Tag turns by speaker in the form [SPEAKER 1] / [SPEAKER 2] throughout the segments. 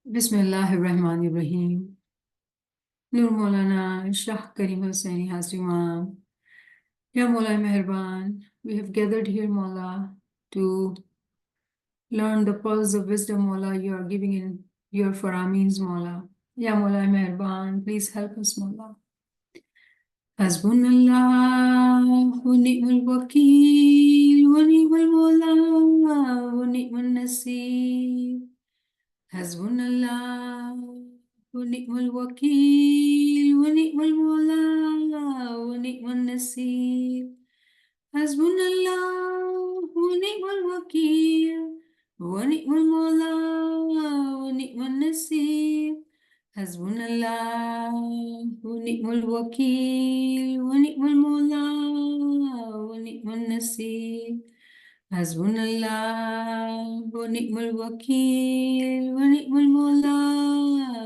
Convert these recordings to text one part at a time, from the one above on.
[SPEAKER 1] Bismillahirrahmanirrahim. Nur Maulana Shah Karim Hussaini Hasrimam. Ya Maula Meherban, we have gathered here, Maula, to learn the pearls of wisdom, Maula, you are giving in your Faramins, Maula. Ya Maula Meherban, please help us, Maula. Hasbunallah wa ni'mal wakil wa ni'mal mawla wa ni'mal nasir. Hasbunallah wa ni'mal wakil wa ni'mal mawla wa ni'mal nasir. Hasbunallah wa ni'mal wakil wa ni'mal mawla wa ni'mal nasir. Hasbunallah wa ni'mal wakil wa ni'mal mawla wa ni'mal nasir. Hasbunallah wa ni'mal wakil wa ni'mal mawla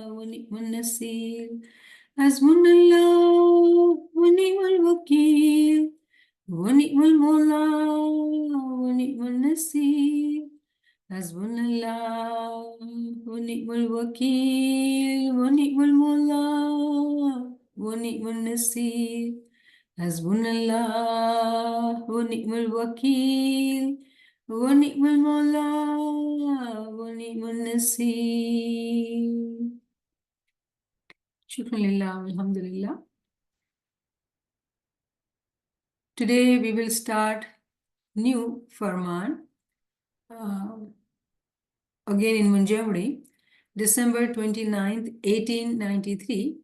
[SPEAKER 1] wa ni'mal nasir. Hasbunallah wa ni'mal wakil wa ni'mal mawla wa ni'mal nasir. Hasbunallah wa ni'mal wakil wa ni'mal mawla wa ni'mal nasir. Hasbunallah wa ni'mal wakil wa ni'mal mawla wa ni'mal nasir. Shukran lillah, alhamdulillah. Today we will start new Farman. Again in Munjamri, December 29th, 1893.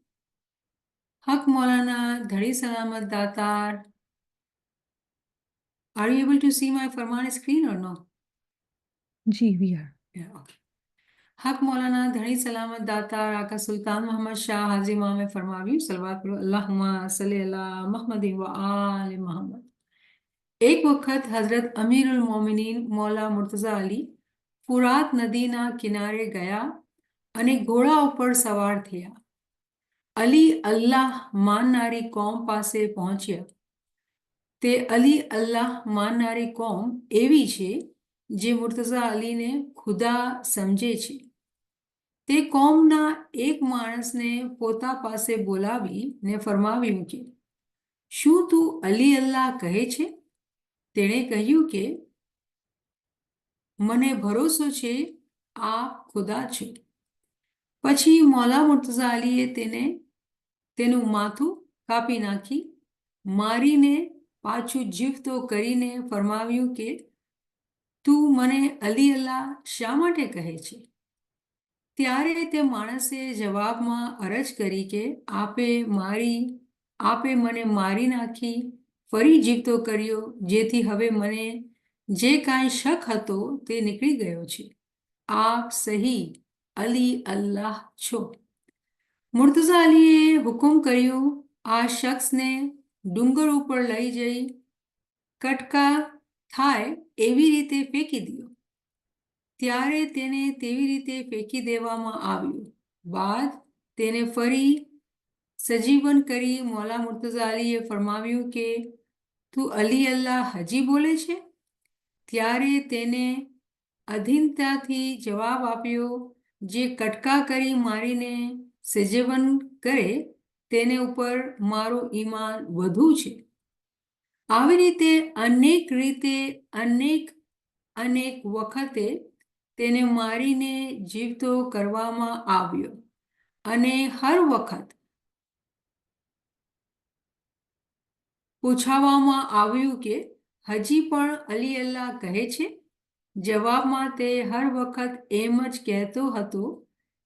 [SPEAKER 1] Haq Maulana Dhari Salamat Datar. Are you able to see my Farman screen or no?
[SPEAKER 2] Ji, we are.
[SPEAKER 1] Yeah, okay. Haq Maulana Dhari Salamat Datar Aka Sultan Muhammad Shah Haji Imam फरमावी सलवात करो अल्लाहुम्मा सल्ली अला मुहम्मद व आले मुहम्मद. एक वक्त हजरत अमीरुल मोमिनीन मौला मुर्तजा अली ફુરાત નદીના કિનારે ગયા અને ઘોડા ઉપર સવાર થયા. અલી અલ્લાહ માનનારી કોમ પાસે પહોંચ્યા. તે અલી અલ્લાહ માનનારી કોમ એવી છે જે મુર્તઝા અલીને ખુદા સમજે છે. તે કોમના એક માણસને પોતા પાસે બોલાવી ને ફરમાવ્યું કે શું તું અલી અલ્લાહ કહે છે? તેણે કહ્યું કે મને ભરોસો છે આ ખુદા છે. પછી મૌલા મુર્તઝા અલીએ તેનું માથું કાપી નાખી મારીને પાછું જીવતો કરીને ફરમાવ્યું કે તું મને અલી અલ્લાહ શા માટે કહે છે? ત્યારે તે માણસે જવાબમાં અરજ કરી કે આપે મને મારી નાખી ફરી જીવતો કર્યો જેથી હવે મને જે કાંઈ શક હતો તે નીકળી ગયો છે. આપ સહી અલી અલ્લાહ છો. મુર્તઝા અલીએ હુકમ કર્યો આ શખ્સને ડુંગર ઉપર લઈ જઈ કટકા થાય એવી રીતે ફેંકી દો. ત્યારે તેને તેવી રીતે ફેંકી દેવામાં આવ્યો. બાદ તેને ફરી સજીવન કરી મૌલા મુર્તઝા અલીએ ફરમાવ્યું કે તું અલી અલ્લાહ હજી બોલે છે? ત્યારે તેને અધીનતાથી જવાબ આપ્યો જે કટકા કરી મારીને સજીવન કરે તેને ઉપર મારું ઈમાન વધુ છે. આવી રીતે અનેક વખતે તેને મારીને જીવતો કરવામાં આવ્યો અને હર વખત પૂછવામાં આવ્યું કે હજી પણ અલી અલ્લાહ કહે છે? જવાબમાં તે હર વખત એમ જ કહેતો હતો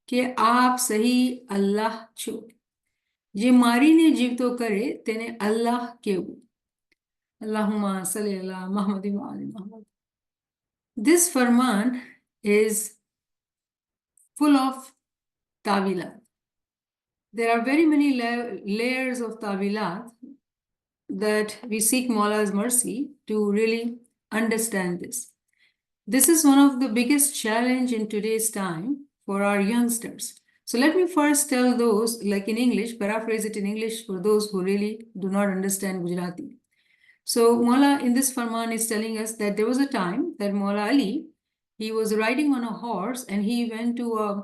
[SPEAKER 1] કે આપ સહી અલ્લાહ છો. જે મારીને જીવતો કરે તેને અલ્લાહ કહેવું. Allahumma salli ala Muhammad wa ali Muhammad. This Farman is full of tawilat. There are very many layers of tawilat that we seek Maula's mercy to really understand this. This is one of the biggest challenge in today's time for our youngsters. So let me first tell those, like in English, paraphrase it in English for those who really do not understand Gujarati. So Maula in this Farman is telling us that there was a time that Maula Ali, he was riding on a horse and he went to an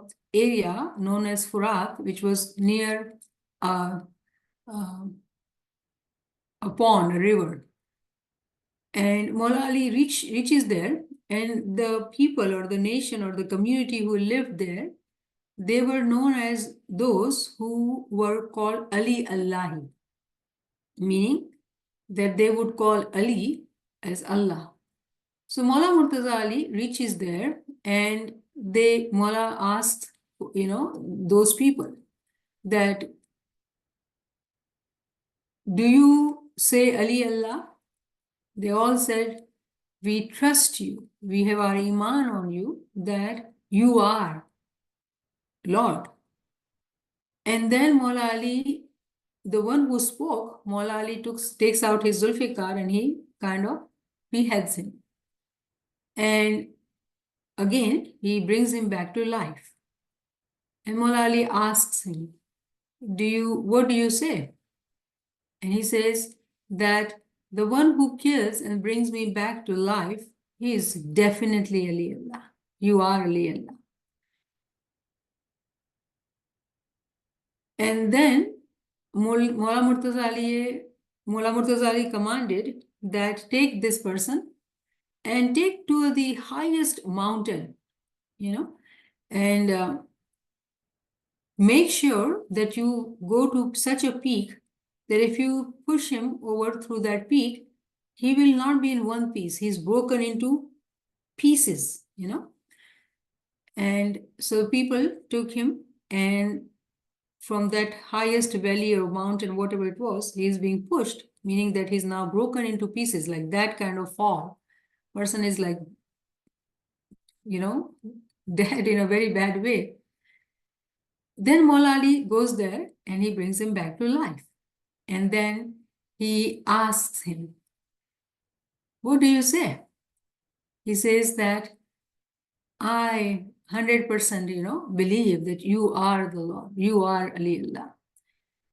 [SPEAKER 1] area known as Furat, which was near a pond, a river. And Maula Ali reaches there, and the people or the nation or the community who lived there, they were known as those who were called Ali Allahi, meaning that they would call Ali as Allah. So Maula Murtaza Ali reaches there, and Maula asked, those people that, do you say Ali Allah? They all said, we trust you. We have our iman on you that you are Lord. And then Maula Ali, the one who spoke, Maula Ali takes out his Zulfikar and he kind of beheads him. And again, he brings him back to life. And Maula Ali asks him, what do you say? And he says that the one who kills and brings me back to life, he is definitely Ali Allah. You are Ali Allah. And then Maula Murtaza Ali commanded that take this person and take to the highest mountain, and make sure that you go to such a peak that if you push him over through that peak, he will not be in one piece. He's broken into pieces, And so people took him, and from that highest valley or mountain, whatever it was, he's being pushed, meaning that he's now broken into pieces, like that kind of fall. Person is like, dead in a very bad way. Then Maula Ali goes there and he brings him back to life. And then he asks him, what do you say? He says that I 100%, believe that you are the Lord. You are Ali Allah.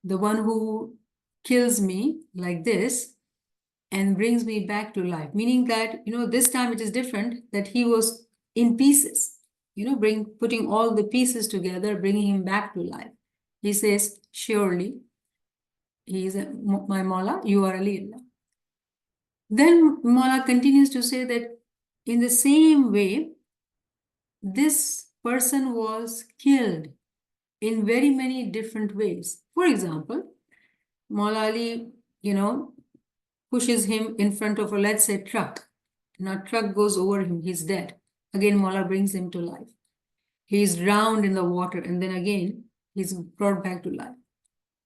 [SPEAKER 1] The one who kills me like this and brings me back to life. Meaning that, this time it is different, that he was in pieces, putting all the pieces together, bringing him back to life. He says, surely, he is my Maula, you are Ali Allah. Then Maula continues to say that in the same way, this person was killed in very many different ways. For example, Maula Ali, pushes him in front of a, let's say, truck. Now truck goes over him, he's dead. Again, Maula brings him to life. He's drowned in the water, and then again, he's brought back to life.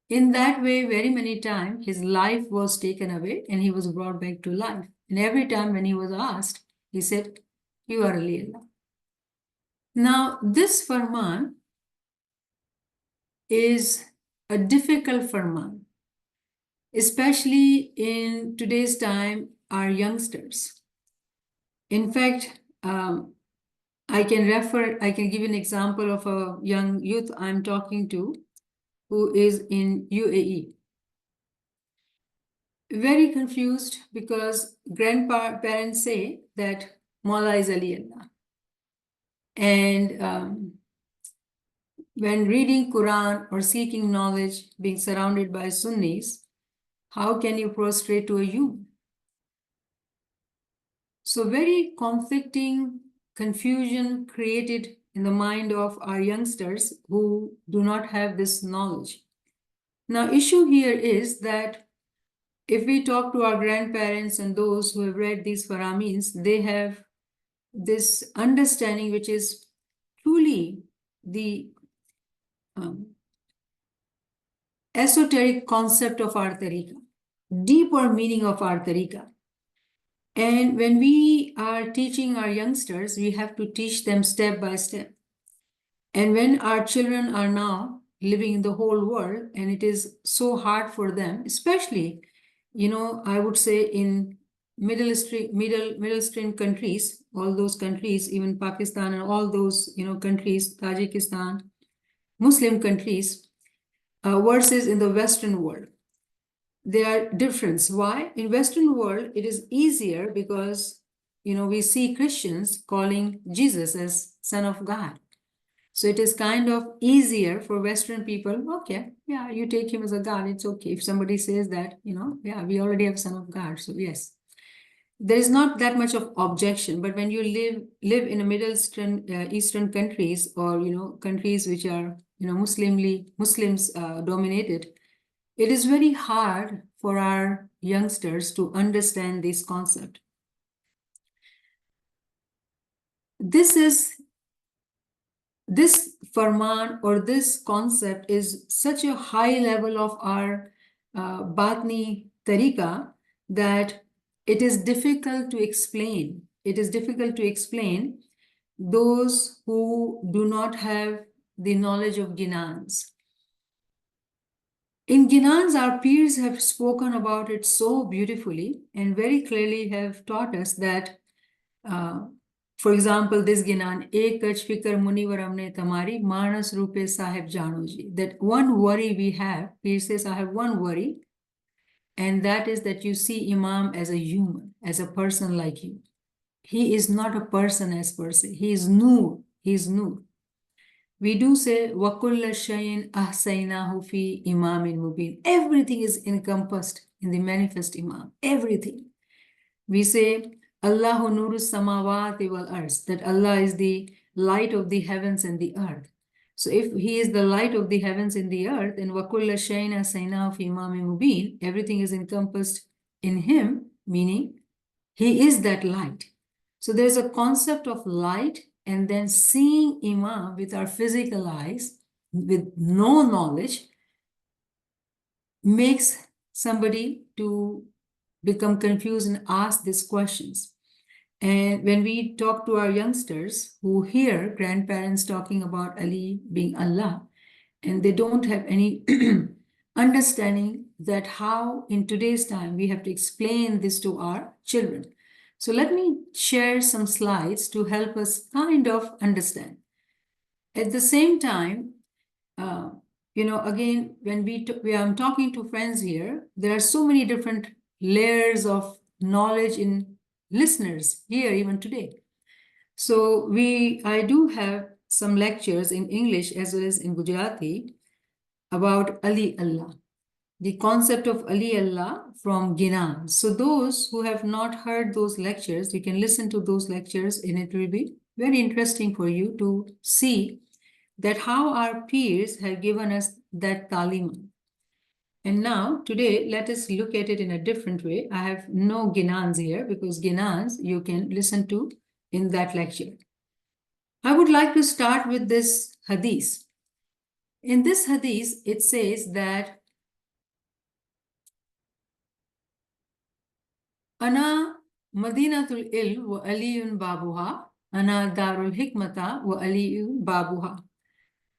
[SPEAKER 1] In that way, very many times, his life was taken away and he was brought back to life. And every time when he was asked, he said, you are Ali Allah. Now, this Farman is a difficult Farman, especially in today's time, our youngsters. In fact, I can give an example of a young youth I'm talking to who is in UAE. Very confused because grandparents say that Maula is Ali Allah. And when reading Quran or seeking knowledge, being surrounded by Sunnis, how can you prostrate to a human? So very conflicting confusion created in the mind of our youngsters who do not have this knowledge. Now, issue here is that if we talk to our grandparents and those who have read these Faramins, they have this understanding which is truly the esoteric concept of our tariqah, deeper meaning of our tariqah. And when we are teaching our youngsters, we have to teach them step by step. And when our children are now living in the whole world, and it is so hard for them, especially, I would say in middle stream countries, all those countries, even Pakistan and all those, countries, Tajikistan, Muslim countries, versus in the Western world. There are differences. Why? In Western world, it is easier because, we see Christians calling Jesus as Son of God. So it is kind of easier for Western people. Okay, yeah, you take him as a god. It's okay. If somebody says that, yeah, we already have son of God. So yes, there is not that much of objection. But when you live in a Middle Eastern countries, or countries which are Muslims dominated, it is very hard for our youngsters to understand this concept. This Farman, or this concept, is such a high level of our Batni Tariqa that it is difficult to explain. It is difficult to explain those who do not have the knowledge of Ginans. In Ginans, our peers have spoken about it so beautifully and very clearly have taught us that, for example, this Ginan, Ek kach fikar munivar amne tamari, manas rupe sahib janoji. That one worry we have, Peer says, I have one worry, and that is that you see Imam as a human, as a person like you. He is not a person as per se. He is Noor. He is Noor. We do say, وَكُلَّ شَيْءٍ أَحْسَيْنَاهُ فِي إِمَامٍ مُبِينٍ. Everything is encompassed in the manifest Imam. Everything. We say, Allahu Nuru Samawati wal Ars, that Allah is the light of the heavens and the earth. So if He is the light of the heavens and the earth, then وَكُلَّ شَيْءٍ أَحْسَيْنَاهُ فِي إِمَامٍ مُبِينٍ, everything is encompassed in Him, meaning He is that light. So there's a concept of light, and then seeing Imam with our physical eyes, with no knowledge, makes somebody to become confused and ask these questions. And when we talk to our youngsters who hear grandparents talking about Ali being Allah, and they don't have any understanding that how in today's time we have to explain this to our children. So let me share some slides to help us kind of understand. At the same time, again, when I'm talking to friends here, there are so many different layers of knowledge in listeners here even today. So I do have some lectures in English as well as in Gujarati about Ali Allah, the concept of Ali Allah from Ginan. So those who have not heard those lectures, you can listen to those lectures, and it will be very interesting for you to see that how our peers have given us that talim. And now today, let us look at it in a different way. I have no Ginans here, because Ginans you can listen to in that lecture. I would like to start with this hadith. In this hadith, it says that Ana Madinatul Ilm wa Aliyun Babuha, Ana Darul Hikmata wa Aliyun Babuha.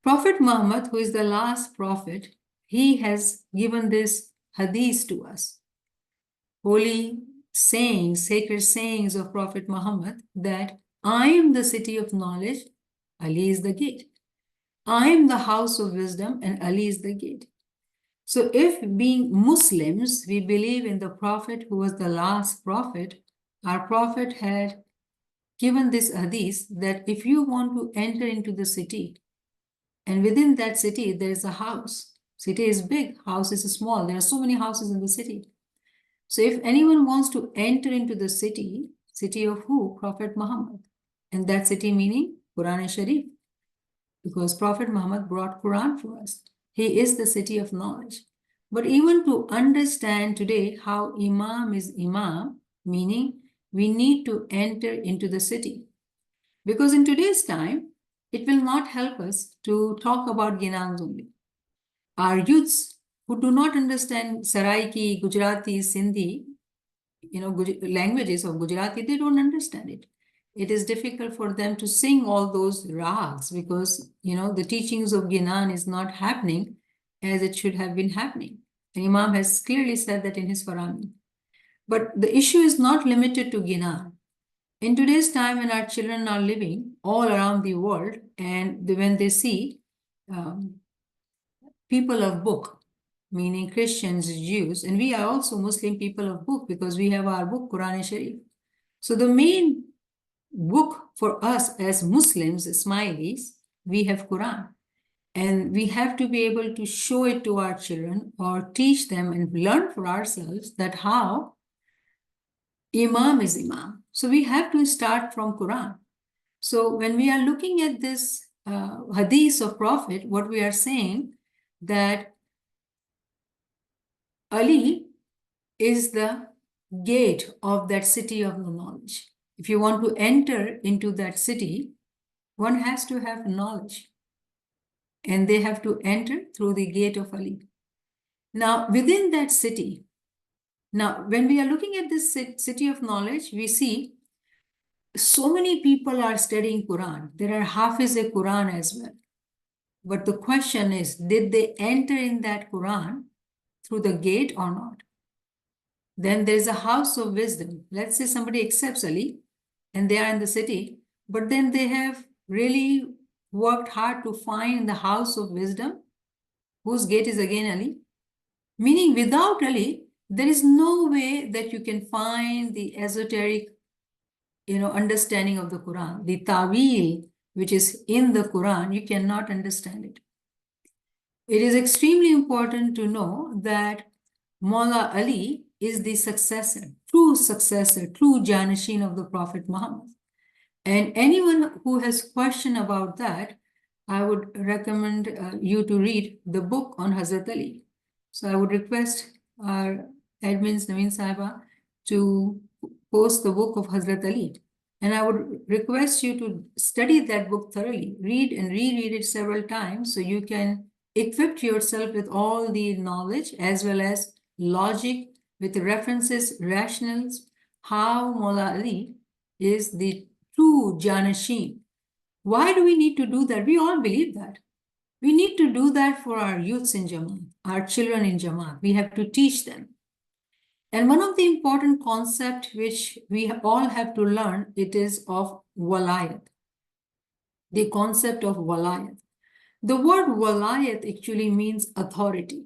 [SPEAKER 1] Prophet Muhammad, who is the last prophet, he has given this hadith to us. Holy sayings, sacred sayings of Prophet Muhammad, that I am the city of knowledge, Ali is the gate. I am the house of wisdom, and Ali is the gate. So if being Muslims, we believe in the Prophet who was the last prophet, our Prophet had given this hadith that if you want to enter into the city, and within that city, there is a house. City is big, house is small. There are so many houses in the city. So if anyone wants to enter into the city of who? Prophet Muhammad. And that city meaning Quran and Sharif. Because Prophet Muhammad brought Quran for us. He is the city of knowledge. But even to understand today how Imam is Imam, meaning we need to enter into the city. Because in today's time, it will not help us to talk about Ginans only. Our youths who do not understand Saraiki, Gujarati, Sindhi, languages of Gujarati, they don't understand it. It is difficult for them to sing all those rags because, the teachings of Ginan is not happening as it should have been happening. And Imam has clearly said that in his Farman. But the issue is not limited to Ginan. In today's time, when our children are living all around the world, and when they see people of book, meaning Christians, Jews, and we are also Muslim people of book because we have our book, Quran and Sharif. So the main book for us as Muslims, Ismailis, we have Quran. And we have to be able to show it to our children or teach them and learn for ourselves that how Imam is Imam. So we have to start from Quran. So when we are looking at this hadith of Prophet, what we are saying that Ali is the gate of that city of knowledge. If you want to enter into that city, one has to have knowledge. And they have to enter through the gate of Ali. Now, within that city, now when we are looking at this city of knowledge, we see so many people are studying Quran. There are Hafiz-e-Quran as well. But the question is, did they enter in that Quran through the gate or not? Then there's a house of wisdom. Let's say somebody accepts Ali and they are in the city, but then they have really worked hard to find the house of wisdom, whose gate is again Ali. Meaning without Ali, there is no way that you can find the esoteric, understanding of the Quran. The ta'wil, which is in the Quran, you cannot understand it. It is extremely important to know that Mawla Ali is the successor, true Janashin of the Prophet Muhammad. And anyone who has question about that, I would recommend you to read the book on Hazrat Ali. So I would request our admins, Naveen Sahiba, to post the book of Hazrat Ali. And I would request you to study that book thoroughly, read and reread it several times so you can equip yourself with all the knowledge as well as logic with references, rationals, how Mawla Ali is the true Janashin. Why do we need to do that? We all believe that. We need to do that for our youths in Jama'at, our children in Jama'at. We have to teach them. And one of the important concepts which we all have to learn, it is of walayat. The concept of walayat. The word walayat actually means authority.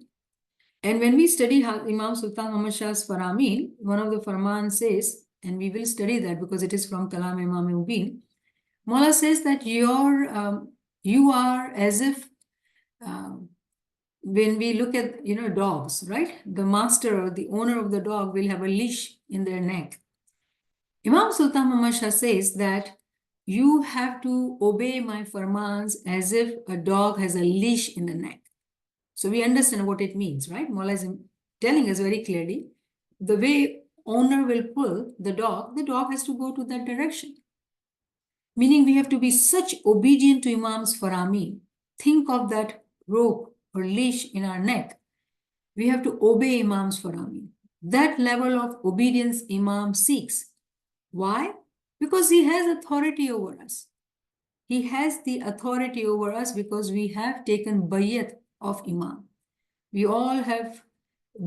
[SPEAKER 1] And when we study Imam Sultan Muhammad Shah's Faramin, one of the Farman says, and we will study that because it is from Kalam-i Imam-i Mubin, Mawla says that you are as if when we look at dogs, right? The master or the owner of the dog will have a leash in their neck. Imam Sultan Muhammad Shah says that you have to obey my farmans as if a dog has a leash in the neck. So we understand what it means, right? Mawla is telling us very clearly the way owner will pull the dog has to go to that direction. Meaning we have to be such obedient to Imam's farami. Think of that rope or leash in our neck. We have to obey Imam's farami. That level of obedience Imam seeks. Why? Because he has authority over us. He has the authority over us because we have taken bayat of Imam. We all have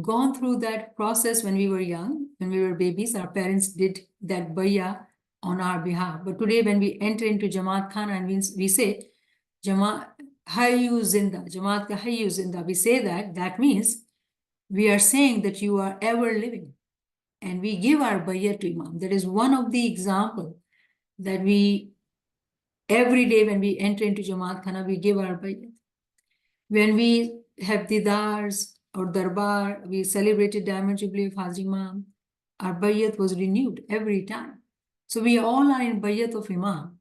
[SPEAKER 1] gone through that process when we were young, when we were babies. Our parents did that bayah on our behalf. But today when we enter into Jamaat Khana and we say, Jamaat Hayyu Zinda, Jamaat ka Hayyu Zinda, we say that means we are saying that you are ever living. And we give our bayah to Imam. That is one of the examples that we, every day when we enter into Jamaat Khana, we give our bayah. When we have didars or darbar, we celebrated Diamond Jubilee of Haji Imam, our bayat was renewed every time. So we all are in bayat of Imam.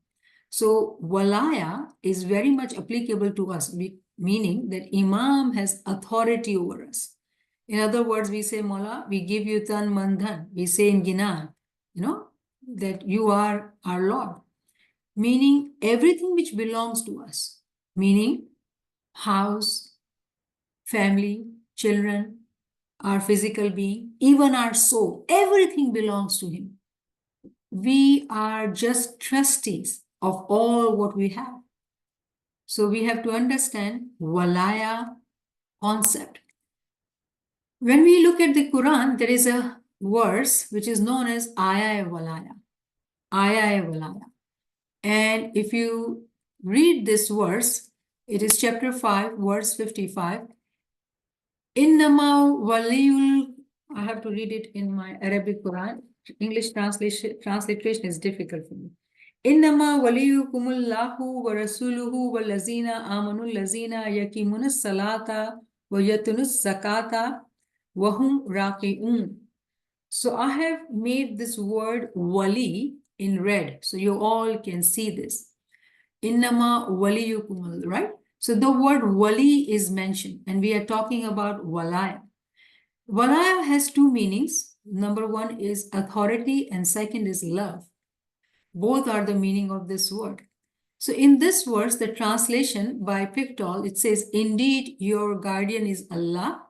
[SPEAKER 1] So walaya is very much applicable to us, meaning that Imam has authority over us. In other words, we say, Mawla, we give you tan mandhan. We say in Ginan, that you are our Lord. Meaning everything which belongs to us. Meaning house, family, children, our physical being, even our soul, everything belongs to him. We are just trustees of all what we have. So we have to understand walaya concept. When we look at the Quran, there is a verse which is known as Ayah-e-Walaya. Ayah-e-Walaya. And if you read this verse, it is chapter 5, verse 55. Innama waliyul, I have to read it in my Arabic Quran. English translation is difficult for me. Innama waliyukumullahu wa rasuluhu wa lazina amanu lazina yakimunus salata wa yatunus zakata wa hum raqi'un. So I have made this word wali in red, so you all can see this. Innama waliyukumul, right? So the word wali is mentioned, and we are talking about walaya. Walaya has two meanings. Number one is authority, and second is love. Both are the meaning of this word. So in this verse, the translation by Pictol, it says, indeed, your guardian is Allah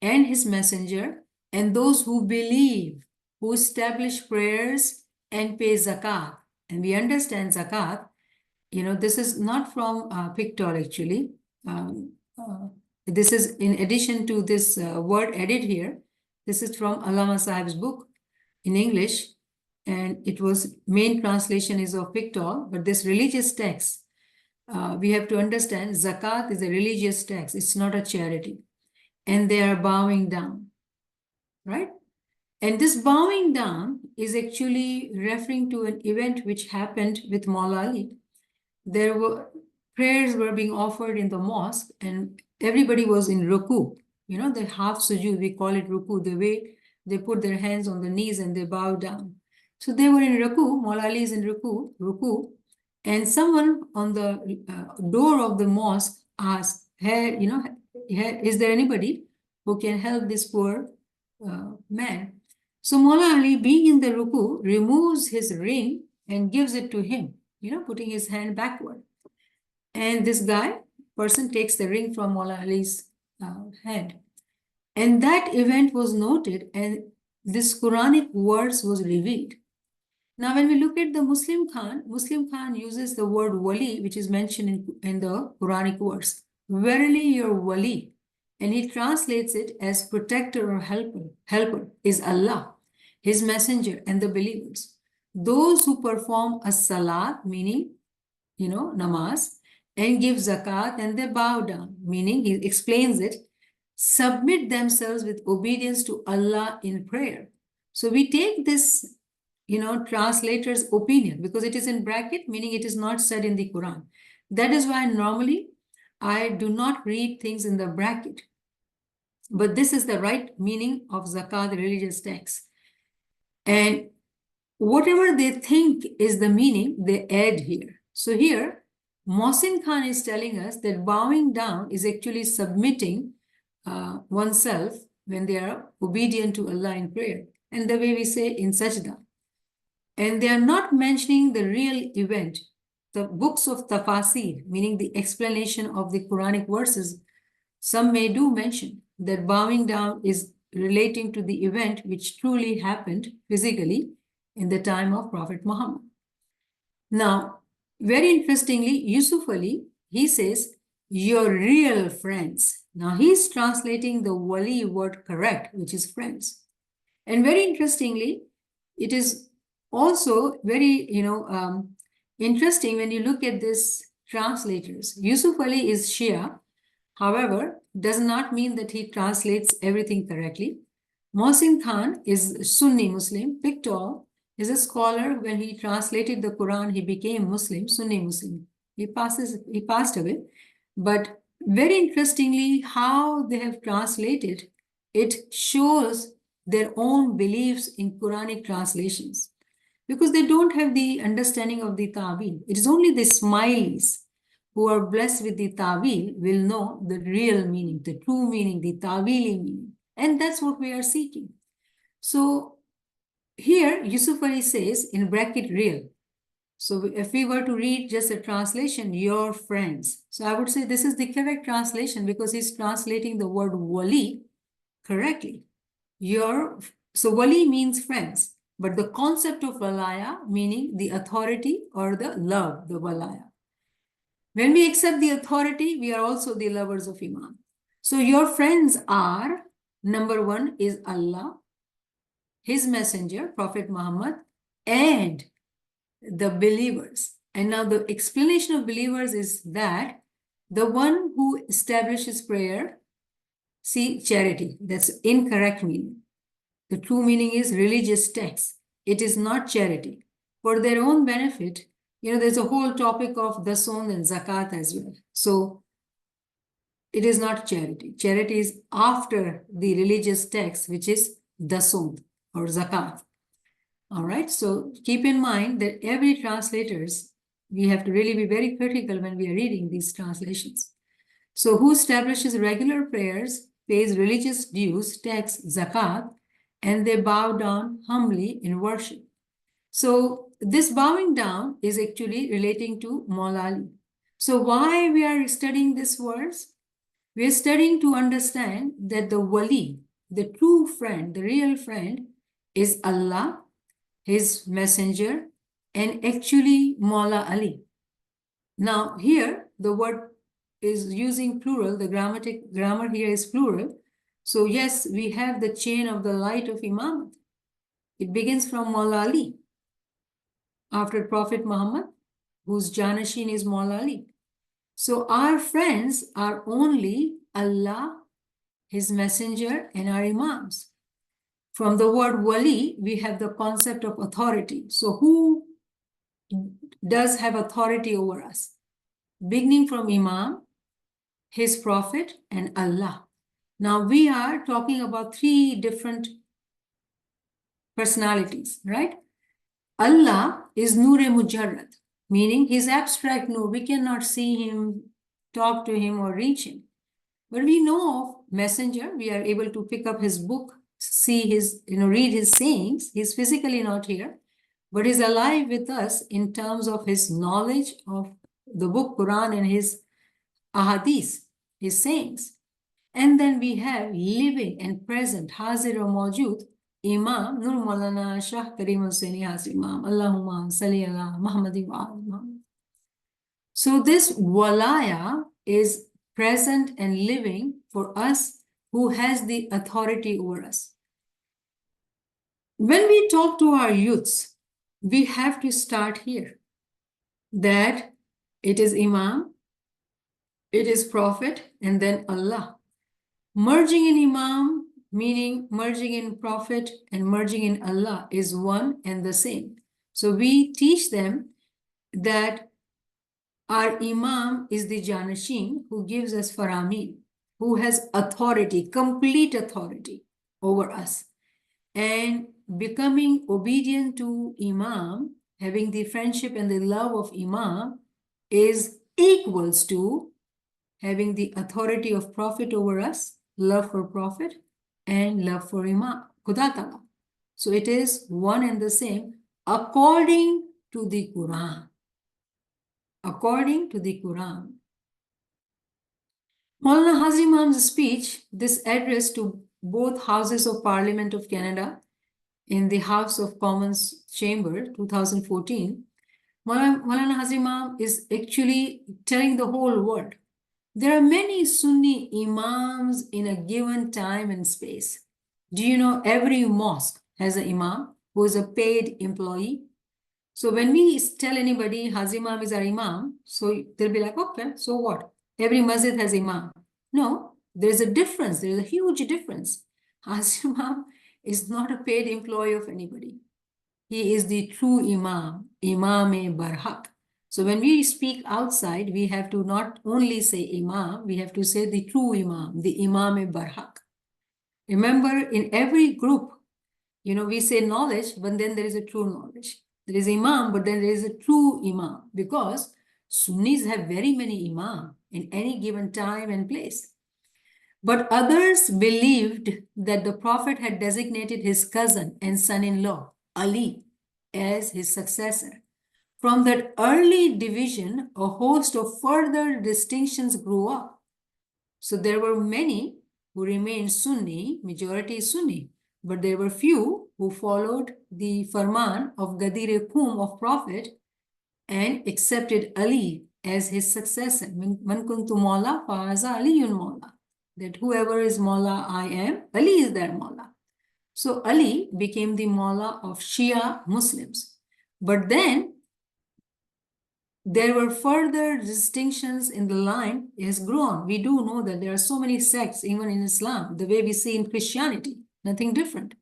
[SPEAKER 1] and his messenger, and those who believe, who establish prayers and pay zakat. And we understand zakat, this is not from Pictol actually. This is in addition to this word added here. This is from Allama Sahib's book in English, and it was main translation is of Pictol, but this religious text, we have to understand zakat is a religious tax. It's not a charity. And they are bowing down, right? And this bowing down is actually referring to an event which happened with Maula Ali. There were prayers were being offered in the mosque and everybody was in ruku. The half sujood, we call it ruku, the way they put their hands on the knees and they bow down. So they were in ruku, Maula Ali is in ruku, and someone on the door of the mosque asked, hey, is there anybody who can help this poor man? So Maula Ali, being in the ruku, removes his ring and gives it to him, putting his hand backward. And this person takes the ring from Maula Ali's hand. And that event was noted and this Quranic verse was revealed. Now, when we look at the Muslim Khan uses the word wali, which is mentioned in the Quranic verse. Verily your wali. And he translates it as protector or helper is Allah, his messenger and the believers. Those who perform a salat, meaning, namaz, and give zakat and they bow down, meaning he explains it, submit themselves with obedience to Allah in prayer. So we take this, translator's opinion because it is in bracket, meaning it is not said in the Quran. That is why normally I do not read things in the bracket. But this is the right meaning of zakat, religious text. And whatever they think is the meaning, they add here. So here, Mohsin Khan is telling us that bowing down is actually submitting oneself when they are obedient to Allah in prayer. And the way we say in sajda. And they are not mentioning the real event. The books of tafasir, meaning the explanation of the Quranic verses, some may do mention that bowing down is relating to the event which truly happened physically in the time of Prophet Muhammad. Now, very interestingly, Yusuf Ali, he says, your real friends. Now, he's translating the wali word correct, which is friends. And very interestingly, it is also very, interesting when you look at this translators. Yusuf Ali is Shia, however, does not mean that he translates everything correctly. Mohsin Khan is Sunni Muslim. Pictol is a scholar. When he translated the Quran, he became Muslim, Sunni Muslim. He passed away. But very interestingly, how they have translated, it shows their own beliefs in Quranic translations because they don't have the understanding of the ta'wil. It is only the smileys who are blessed with the ta'wil will know the real meaning, the true meaning, the ta'wili meaning. And that's what we are seeking. So here, Yusuf Ali says in bracket real. So if we were to read just a translation, your friends. So I would say this is the correct translation because he's translating the word wali correctly. So wali means friends, but the concept of walaya meaning the authority or the love, the walaya. When we accept the authority, we are also the lovers of Iman. So your friends are, number one is Allah, his messenger, Prophet Muhammad, and the believers. And now the explanation of believers is that the one who establishes prayer, see, charity, that's incorrect meaning. The true meaning is religious text. It is not charity. For their own benefit, There's a whole topic of dason and zakat as well. So it is not charity. Charity is after the religious text, which is dason or zakat. All right. So keep in mind that every translators, we have to really be very critical when we are reading these translations. So who establishes regular prayers, pays religious dues, tax, zakat, and they bow down humbly in worship. So this bowing down is actually relating to Maula Ali. So why we are studying this verse? We are studying to understand that the wali, the true friend, the real friend, is Allah, his messenger, and actually Maula Ali. Now here the word is using plural, the grammar here is plural. So yes, we have the chain of the light of Imam. It begins from Maula Ali, after Prophet Muhammad, whose Janashin is Maula Ali. So our friends are only Allah, his messenger, and our imams. From the word wali, we have the concept of authority. So who does have authority over us? Beginning from Imam, his prophet, and Allah. Now we are talking about three different personalities, right? Allah is Noor-e Mujarrad, meaning his abstract Noor. We cannot see him, talk to him, or reach him. But we know of messenger. We are able to pick up his book, see his, read his sayings. He's physically not here, but he's alive with us in terms of his knowledge of the book Quran and his ahadith, his sayings. And then we have living and present, Hazir or Mawjood, Imam Nur Maulana Shah Karim Hussaini Hazir Imam, Allahumma Salli ala Muhammadin wa ali Muhammad. So this walaya is present and living for us who has the authority over us. When we talk to our youths, we have to start here, that it is Imam, it is Prophet, and then Allah. Merging in Imam, meaning merging in Prophet and merging in Allah, is one and the same. So we teach them that our Imam is the Janashin who gives us Faramin, who has authority, complete authority over us. And becoming obedient to Imam, having the friendship and the love of Imam, is equals to having the authority of Prophet over us, love for Prophet, and love for Imam, Khuda Ta'ala. So it is one and the same according to the Quran. According to the Quran. Maulana Hazir Imam's speech, this address to both Houses of Parliament of Canada in the House of Commons Chamber, 2014, Maulana Hazir Imam is actually telling the whole world, there are many Sunni Imams in a given time and space. Do you know every mosque has an Imam who is a paid employee? So when we tell anybody Hazir Imam is our Imam, so they'll be like, okay, so what? Every masjid has Imam. No, there's a difference. There's a huge difference. Hazir Imam is not a paid employee of anybody. He is the true Imam, Imam-i Barhaq. So when we speak outside, we have to not only say Imam, we have to say the true Imam, the Imam-i Barhaq. Remember, in every group, we say knowledge, but then there is a true knowledge. There is Imam, but then there is a true Imam, because Sunnis have very many Imam in any given time and place. But others believed that the Prophet had designated his cousin and son-in-law, Ali, as his successor. From that early division, a host of further distinctions grew up. So there were many who remained Sunni, majority Sunni, but there were few who followed the Farman of Gadir-e-Qum of Prophet and accepted Ali as his successor. Man kuntu Mawla faza Aliyun Mawla. That whoever is Mawla I am, Ali is their Mawla. So Ali became the Mawla of Shia Muslims. But then there were further distinctions in the line. It has grown. We do know that there are so many sects, even in Islam, the way we see in Christianity, nothing different.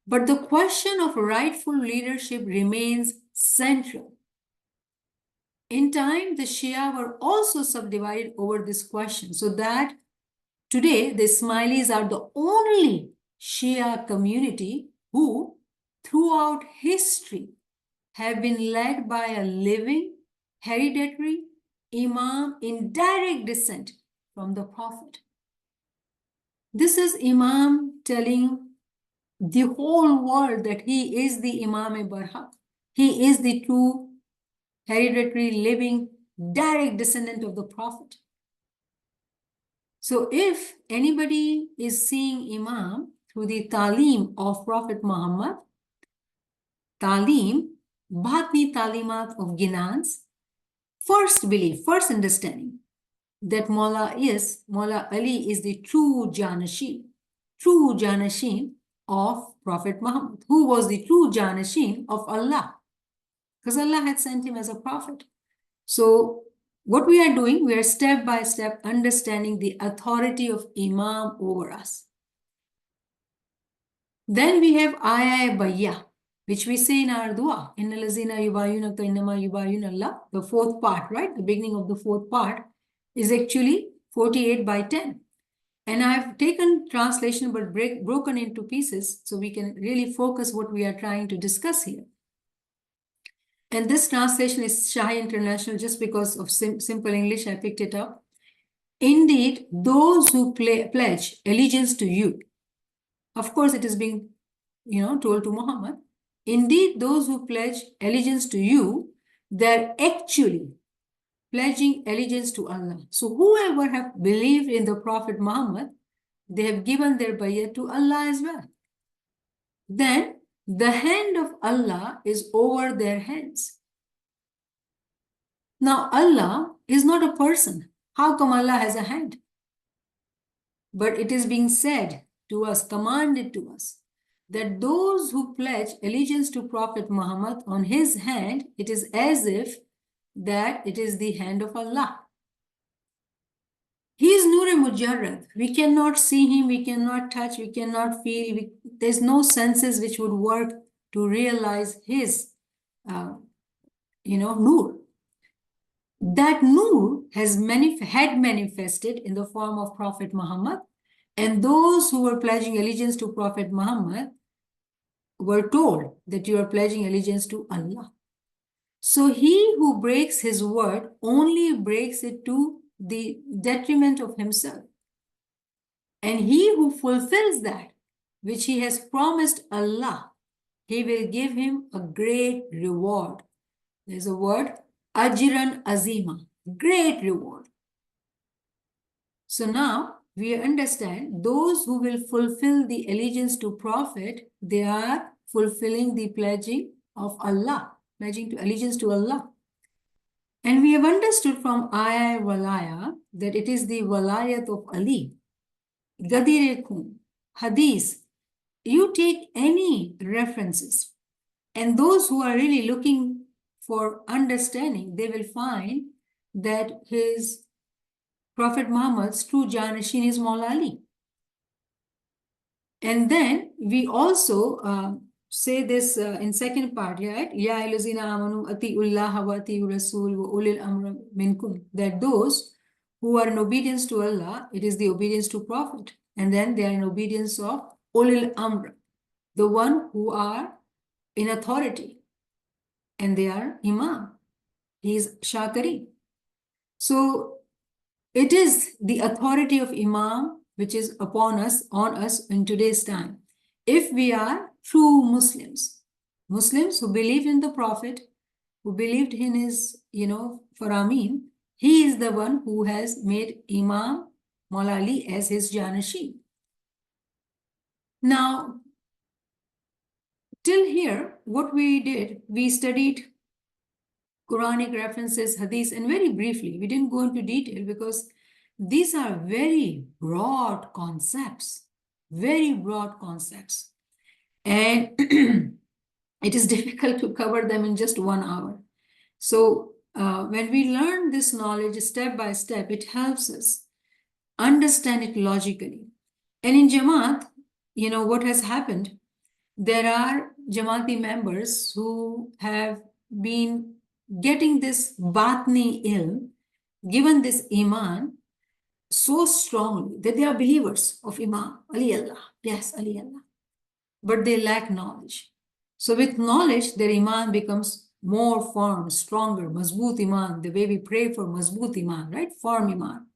[SPEAKER 1] But the question of rightful leadership remains central. In time, the Shia were also subdivided over this question, so that today the Ismailis are the only Shia community who, throughout history, have been led by a living, hereditary Imam in direct descent from the Prophet. This is Imam telling the whole world that he is the Imam-e-Barhaq. He is the true, hereditary, living, direct descendant of the Prophet. So if anybody is seeing Imam through the Talim of Prophet Muhammad, Talim, Bhatni Talimat of Ginans, first belief, first understanding that Mawla Ali is the true Janashin of Prophet Muhammad, who was the true Janashin of Allah, because Allah had sent him as a prophet. So what we are doing, we are step by step understanding the authority of Imam over us. Then we have Ayah Bayya, which we say in our dua, Inna lazina yubayunaka innama yubayun Allah. The fourth part, right? The beginning of the fourth part is actually 48 by 10. And I've taken translation but broken into pieces so we can really focus what we are trying to discuss here. And this translation is Shah International just because of simple English, I picked it up. Indeed, those who pledge allegiance to you, of course it is being, told to Muhammad. Indeed, those who pledge allegiance to you, they're actually pledging allegiance to Allah. So whoever have believed in the Prophet Muhammad, they have given their bayat to Allah as well. Then the hand of Allah is over their hands. Now Allah is not a person. How come Allah has a hand? But it is being said to us, commanded to us, that those who pledge allegiance to Prophet Muhammad, on his hand, it is as if that it is the hand of Allah. He is Nur Mujarrad. We cannot see him, we cannot touch, we cannot feel. There's no senses which would work to realize his, Nur. That Nur had manifested in the form of Prophet Muhammad, and those who were pledging allegiance to Prophet Muhammad were told that you are pledging allegiance to Allah. So he who breaks his word only breaks it to the detriment of himself. And he who fulfills that which he has promised Allah, he will give him a great reward. There's a word, Ajran Azima, great reward. So now we understand those who will fulfill the allegiance to Prophet, they are fulfilling the pledging of Allah, pledging to allegiance to Allah. And we have understood from Ayah Walaya that it is the Walayat of Ali. Gadirekum, Hadith, you take any references, and those who are really looking for understanding, they will find that his Prophet Muhammad's true Janashin is Mawla Ali. And then we also say this in second part, right? Ya ayyuhallazina amanu atiullaha wa atiur rasul wa ulil amri minkum. That those who are in obedience to Allah, it is the obedience to Prophet. And then they are in obedience of ulil amr, the one who are in authority. And they are Imam. He is Shakari. So it is the authority of Imam which is upon us, on us in today's time. If we are true Muslims, Muslims who believe in the Prophet, who believed in his, Faramin, he is the one who has made Imam Mawla Ali as his Janashi. Now, till here, what we did, we studied Quranic references, hadith, and very briefly, we didn't go into detail because these are very broad concepts, very broad concepts. And it is difficult to cover them in just 1 hour. So when we learn this knowledge step by step, it helps us understand it logically. And in Jama'at, what has happened, there are Jama'ati members who have been getting this batni ilm, given this iman so strongly that they are believers of Imam Ali Allah. Yes, Ali Allah. But they lack knowledge. So with knowledge, their iman becomes more firm, stronger, mazboot iman, the way we pray for mazboot iman, right? Firm iman.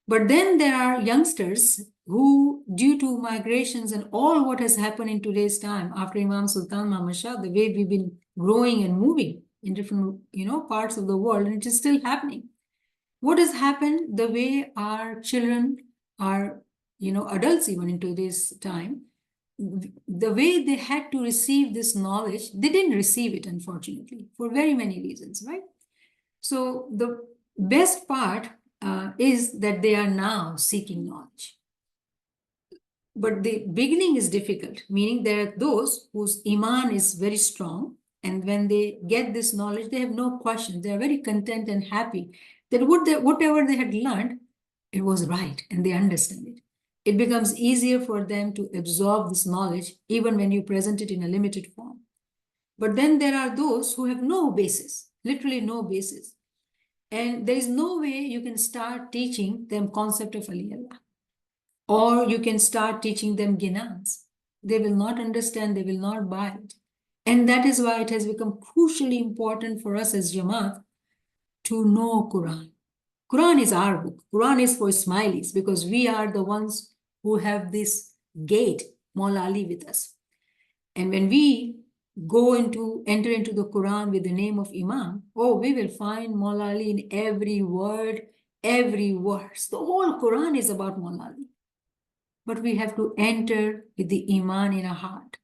[SPEAKER 1] But then there are youngsters who, due to migrations and all what has happened in today's time after Imam Sultan Muhammad Shah, the way we've been growing and moving in different, parts of the world, and it is still happening. What has happened? The way our children are, adults even in today's time, the way they had to receive this knowledge, they didn't receive it, unfortunately, for very many reasons, right? So the best part is that they are now seeking knowledge. But the beginning is difficult, meaning there are those whose iman is very strong, and when they get this knowledge, they have no question. They are very content and happy that whatever they had learned, it was right, and they understand it. It becomes easier for them to absorb this knowledge, even when you present it in a limited form. But then there are those who have no basis, literally no basis. And there is no way you can start teaching them concept of Ali Allah. Or you can start teaching them ginans. They will not understand, they will not buy it. And that is why it has become crucially important for us as Jama'at to know Quran. Quran is our book. Quran is for Ismailis because we are the ones who have this gate, Maula Ali, with us. And when we enter into the Quran with the name of Imam, we will find Maula Ali in every word, every verse. The whole Quran is about Maula Ali. But we have to enter with the Iman in our heart.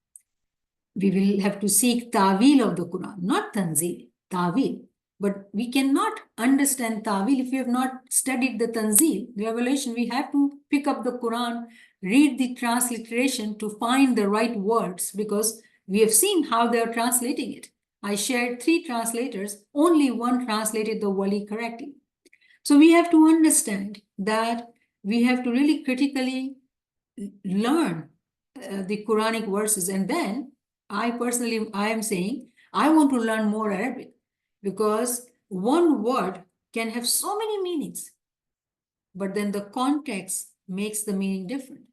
[SPEAKER 1] We will have to seek ta'wil of the Quran, not tanzil, ta'wil. But we cannot understand ta'wil if we have not studied the tanzil, the revelation. We have to pick up the Quran, read the transliteration to find the right words, because we have seen how they are translating it. I shared 3 translators, only one translated the wali correctly. So we have to understand that we have to really critically learn the Quranic verses. And then I am saying, I want to learn more Arabic, because one word can have so many meanings, but then the context makes the meaning different.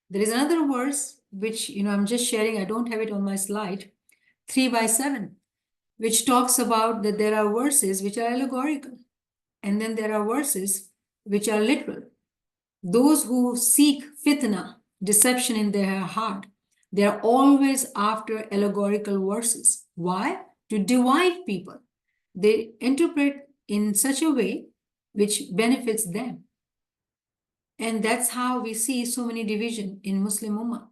[SPEAKER 1] There is another verse, which, I'm just sharing, I don't have it on my slide, 3/7, which talks about that there are verses which are allegorical, and then there are verses which are literal. Those who seek fitna, deception in their heart, they are always after allegorical verses. Why? To divide people. They interpret in such a way which benefits them. And that's how we see so many division in Muslim Ummah.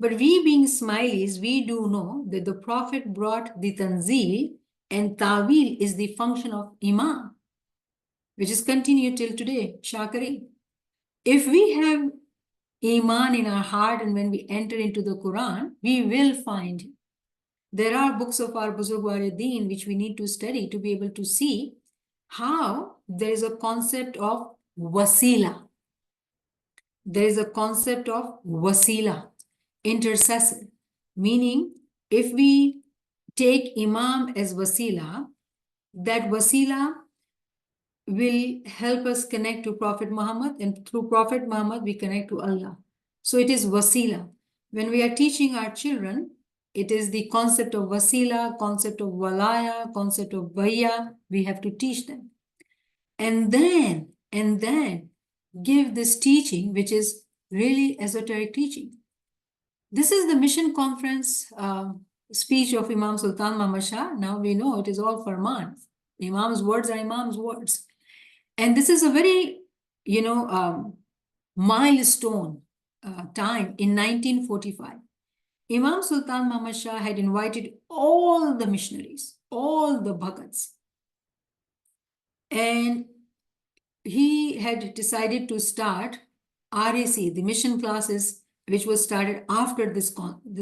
[SPEAKER 1] But we being Ismailis, we do know that the Prophet brought the tanzil, and ta'wil is the function of Imam, which is continued till today, Shakari. If we have Iman in our heart, and when we enter into the Quran, we will find there are books of our Buzurgwar-e-Deen which we need to study to be able to see how there is a concept of wasila. There is a concept of wasila, intercessor, meaning if we take Imam as wasila, that wasila will help us connect to Prophet Muhammad, and through Prophet Muhammad we connect to Allah. So it is wasila. When we are teaching our children, it is the concept of wasila, concept of walaya, concept of baya, we have to teach them. And then give this teaching, which is really esoteric teaching. This is the mission conference speech of Imam Sultan Muhammad Shah. Now we know it is all Farman. Imam's words are Imam's words. And this is a very, milestone time in 1945. Imam Sultan Muhammad Shah had invited all the missionaries, all the Bhagats, and he had decided to start RAC, the mission classes, which was started after this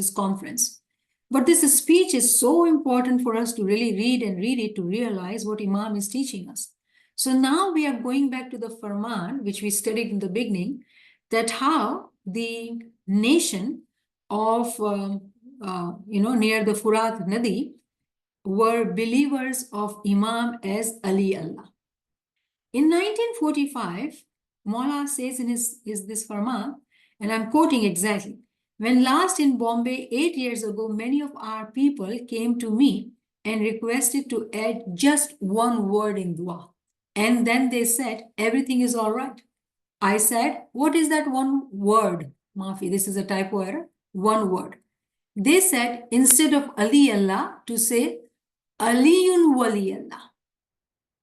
[SPEAKER 1] conference. But this speech is so important for us to really read it to realize what Imam is teaching us. So now we are going back to the Farman, which we studied in the beginning, that how the nation of, near the Furat Nadi, were believers of Imam as Ali Allah. In 1945, Maula says in his this Farman, and I'm quoting exactly, when last in Bombay 8 years ago, many of our people came to me and requested to add just one word in dua. And then they said, everything is all right. I said, what is that one word? Maafi, this is a typo error. One word. They said, instead of Ali Allah, to say Aliyun Wali Allah.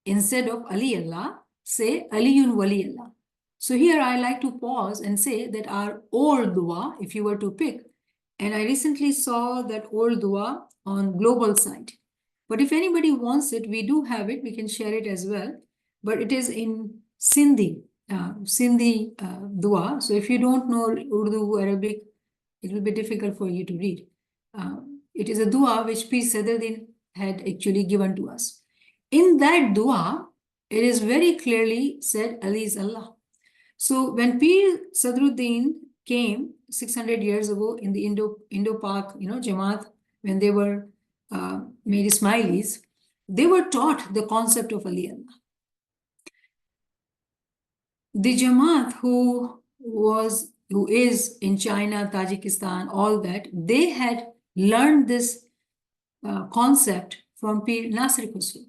[SPEAKER 1] Instead of Ali Allah, say Aliyun Wali Allah. So here I like to pause and say that our old dua, if you were to pick, and I recently saw that old dua on global site. But if anybody wants it, we do have it. We can share it as well. But it is in Sindhi, dua. So if you don't know Urdu, Arabic, it will be difficult for you to read. It is a dua which P. Sadruddin had actually given to us. In that dua, it is very clearly said, Ali is Allah. So when Pir Sadruddin came 600 years ago in the Indo-Pak, Jama'at, when they were made Ismailis, they were taught the concept of Ali Allah. The Jama'at who is in China, Tajikistan, all that, they had learned this concept from Pir Nasir Khusro.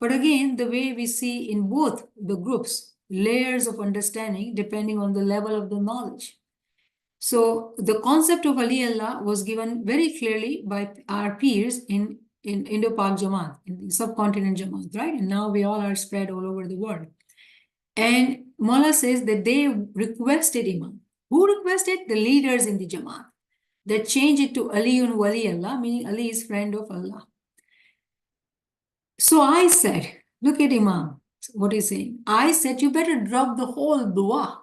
[SPEAKER 1] But again, the way we see in both the groups, layers of understanding depending on the level of the knowledge. So the concept of Ali Allah was given very clearly by our peers in Indo-Pak Jamaat, in the subcontinent Jamaat, right? And now we all are spread all over the world. And Mullah says that they requested Imam. Who requested? The leaders in the Jamaat. That changed it to Aliyun Wali Allah, meaning Ali is friend of Allah. So I said, look at Imam, what he's saying. I said, you better drop the whole dua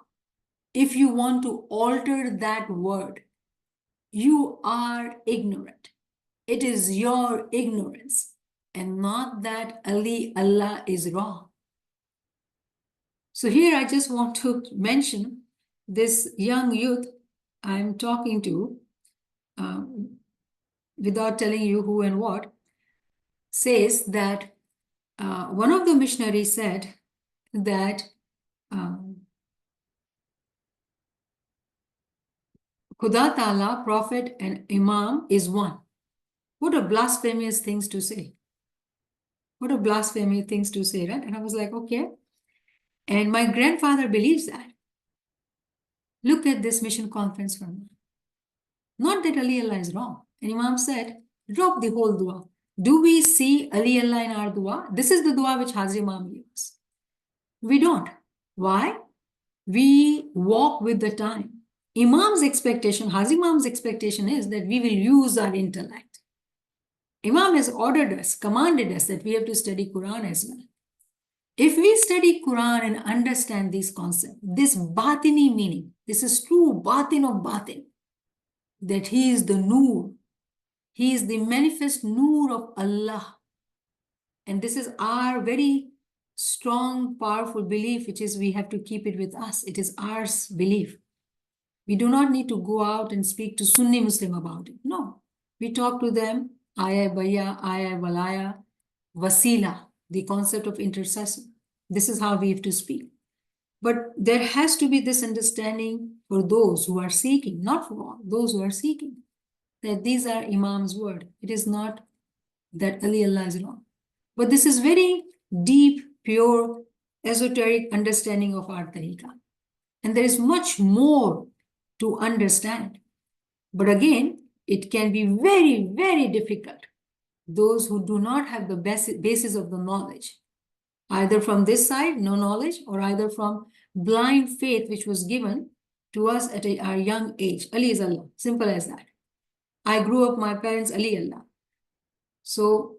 [SPEAKER 1] if you want to alter that word. You are ignorant. It is your ignorance and not that Ali Allah is wrong. So here I just want to mention this young youth I'm talking to, without telling you who and what, says that one of the missionaries said that Khuda Ta'ala, Prophet and Imam is one. What a blasphemous things to say. What a blasphemous things to say, right? And I was like, okay. And my grandfather believes that. Look at this mission conference from me. Not that Ali Allah is wrong. And Imam said, drop the whole dua. Do we see Ali Allah in our dua? This is the dua which Hazrat Imam gives. We don't. Why? We walk with the time. Imam's expectation, Hazrat Imam's expectation is that we will use our intellect. Imam has ordered us, commanded us that we have to study Quran as well. If we study Quran and understand these concepts, this batini meaning, this is true batin of batin, that he is the Noor, he is the manifest Noor of Allah. And this is our very strong, powerful belief, which is we have to keep it with us. It is our belief. We do not need to go out and speak to Sunni Muslim about it. No, we talk to them, Aya Baya, Aya Walaya, Wasila, the concept of intercession. This is how we have to speak. But there has to be this understanding for those who are seeking, not for all, those who are seeking, that these are Imam's word. It is not that Ali Allah is wrong. But this is very deep, pure, esoteric understanding of our tariqah. And there is much more to understand. But again, it can be very, very difficult. Those who do not have the basis of the knowledge, either from this side, no knowledge, or either from blind faith, which was given to us at our young age. Ali is Allah, simple as that. I grew up, my parents, Ali Allah. So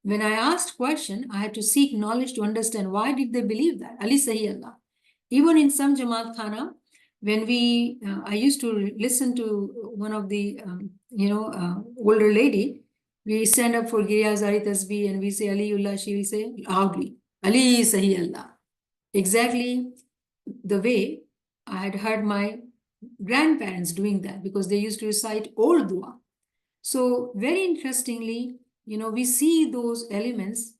[SPEAKER 1] when I asked question, I had to seek knowledge to understand why did they believe that? Ali Sahi Allah. Even in some Jamaat Khana, when I used to listen to one of the, older lady, we stand up for Giriya Zari Tasbih and we say Aliullah, she will say loudly, Ali Sahi Allah. Exactly the way I had heard my grandparents doing that because they used to recite old dua. So very interestingly, we see those elements.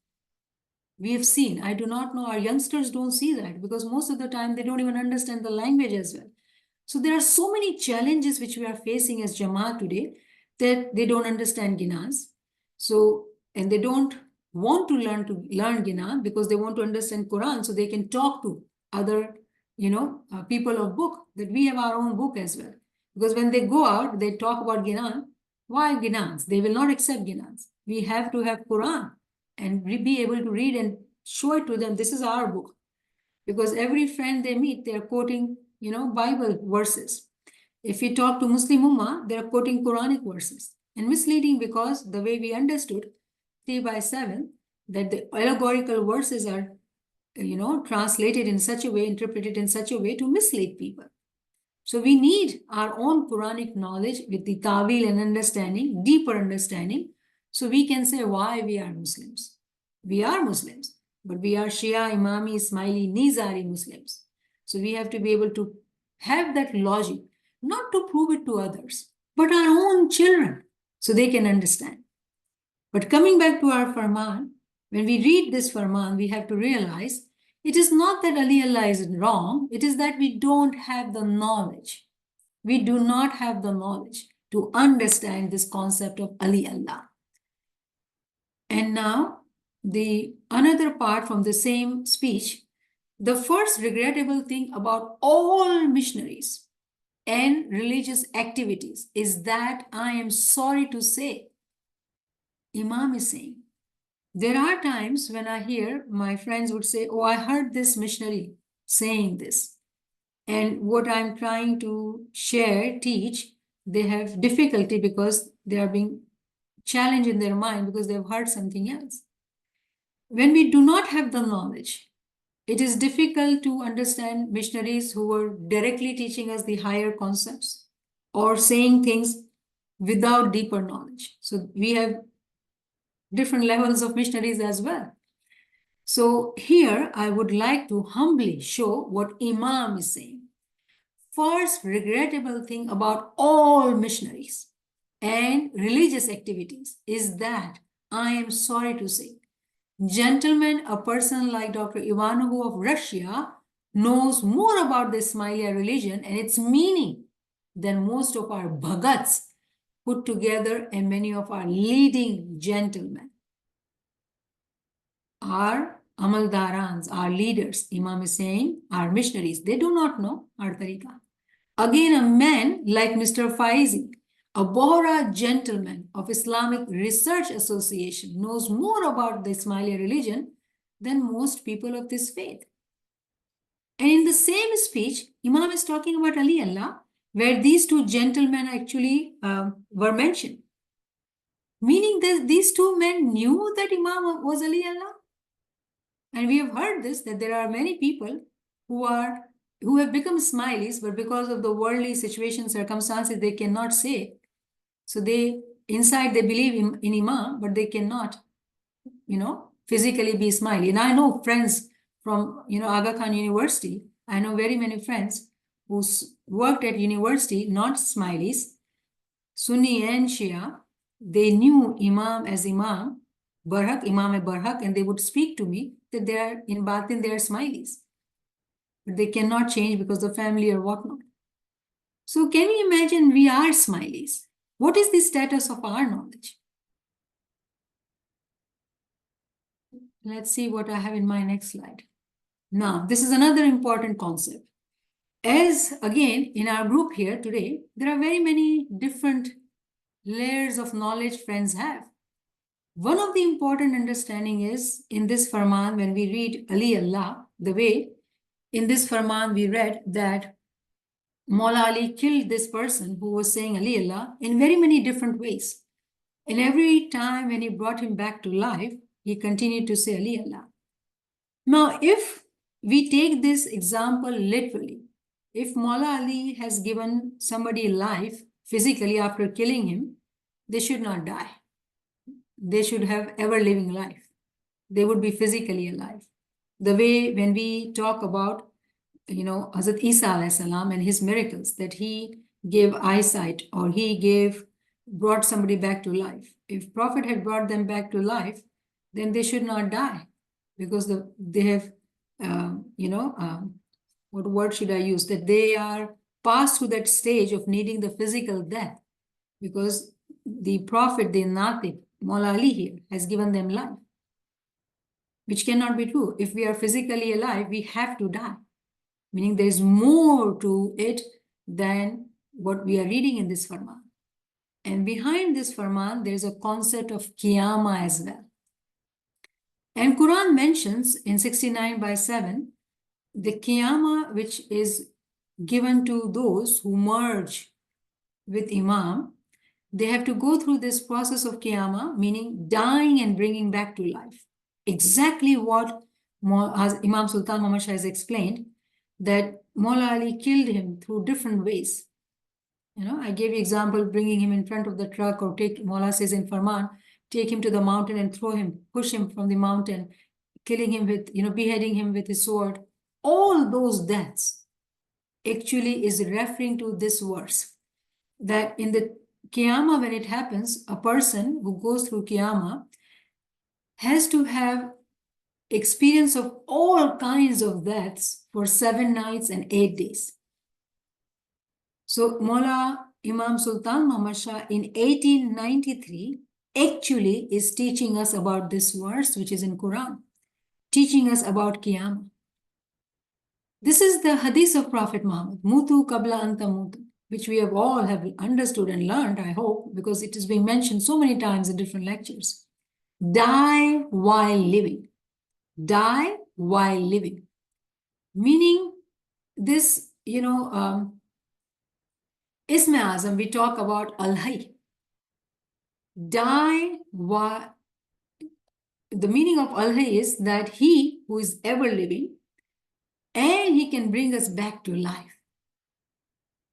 [SPEAKER 1] We have seen. I do not know, our youngsters don't see that because most of the time they don't even understand the language as well. So there are so many challenges which we are facing as Jama'at today that they don't understand Ginas. So, and they don't want to learn Gina because they want to understand Quran so they can talk to other, people of book, that we have our own book as well. Because when they go out, they talk about Gina. Why Ginas? They will not accept Ginas. We have to have Quran and be able to read and show it to them. This is our book. Because every friend they meet, they're quoting, Bible verses. If we talk to Muslim Ummah, they're quoting Quranic verses. And misleading because the way we understood 3 by 7, that the allegorical verses are, translated in such a way, interpreted in such a way to mislead people. So we need our own Quranic knowledge with the tawil and understanding, deeper understanding, so we can say why we are Muslims. We are Muslims, but we are Shia, Imami, Ismaili, Nizari Muslims. So we have to be able to have that logic, not to prove it to others, but our own children, so they can understand. But coming back to our Farman, when we read this Farman, we have to realize it is not that Ali Allah is wrong, it is that we don't have the knowledge. We do not have the knowledge to understand this concept of Ali Allah. And now, the another part from the same speech, the first regrettable thing about all missionaries and religious activities is that I am sorry to say, Imam is saying, there are times when I hear my friends would say, oh, I heard this missionary saying this. And what I'm trying to share, teach, they have difficulty because they are being challenged in their mind because they've heard something else. When we do not have the knowledge, it is difficult to understand missionaries who were directly teaching us the higher concepts or saying things without deeper knowledge. So we have different levels of missionaries as well. So here I would like to humbly show what Imam is saying. First regrettable thing about all missionaries and religious activities is that I am sorry to say, gentlemen, a person like Dr. Ivanov of Russia knows more about the Ismailia religion and its meaning than most of our bhagats put together and many of our leading gentlemen. Our amaldarans, our leaders, Imam is saying, our missionaries, they do not know our tariqah. Again, a man like Mr. Faizi, a Bohra gentleman of Islamic Research Association, knows more about the Ismaili religion than most people of this faith. And in the same speech, Imam is talking about Ali Allah, where these two gentlemen actually were mentioned. Meaning that these two men knew that Imam was Ali Allah. And we have heard this, that there are many people who have become Ismailis, but because of the worldly situation, circumstances, they cannot say. So inside they believe in Imam, but they cannot, physically be Ismaili. And I know friends from, Aga Khan University. I know very many friends who worked at university, not Ismailis, Sunni and Shia. They knew Imam as Imam, Barhak, and they would speak to me that they are in Batin, they are Ismailis. But they cannot change because of family or whatnot. So can we imagine we are Ismailis? What is the status of our knowledge? Let's see what I have in my next slide. Now, this is another important concept. As again, in our group here today, there are very many different layers of knowledge friends have. One of the important understanding is in this Farman, when we read Ali Allah, the way in this Farman we read that Maula Ali killed this person who was saying Ali Allah in very many different ways. And every time when he brought him back to life, he continued to say Ali Allah. Now, if we take this example literally, if Maula Ali has given somebody life physically after killing him, they should not die. They should have ever living life. They would be physically alive. The way when we talk about, Hazrat Isa alayhi salam and his miracles, that he gave eyesight or he gave brought somebody back to life. If Prophet had brought them back to life, then they should not die, because they have, what word should I use? That they are passed through that stage of needing the physical death, because the Prophet, the Natik, Maula Ali here, has given them life, which cannot be true. If we are physically alive, we have to die, meaning there's more to it than what we are reading in this Farman. And behind this Farman, there's a concept of Qiyamah as well. And Quran mentions in 69/7, the Qiyamah which is given to those who merge with Imam. They have to go through this process of Qiyamah, meaning dying and bringing back to life. Exactly what as Imam Sultan Muhammad Shah has explained, that Maula Ali killed him through different ways. I gave you example, bringing him in front of the truck, or Maula says in Farman, take him to the mountain and throw him, push him from the mountain, killing him with, beheading him with his sword. All those deaths actually is referring to this verse, that in the Qiyamah, when it happens, a person who goes through Qiyamah has to have experience of all kinds of deaths for 7 nights and 8 days. So Maula Imam Sultan Muhammad Shah in 1893 actually is teaching us about this verse, which is in Quran, teaching us about Qiyamah. This is the hadith of Prophet Muhammad, Mutu qabla anta mutu, which we have all have understood and learned, I hope, because it is being mentioned so many times in different lectures. Die while living. Die while living. Meaning this, Ism Azam, we talk about Al-Hayy. Die while, the meaning of Al-Hayy is that he who is ever living, and he can bring us back to life.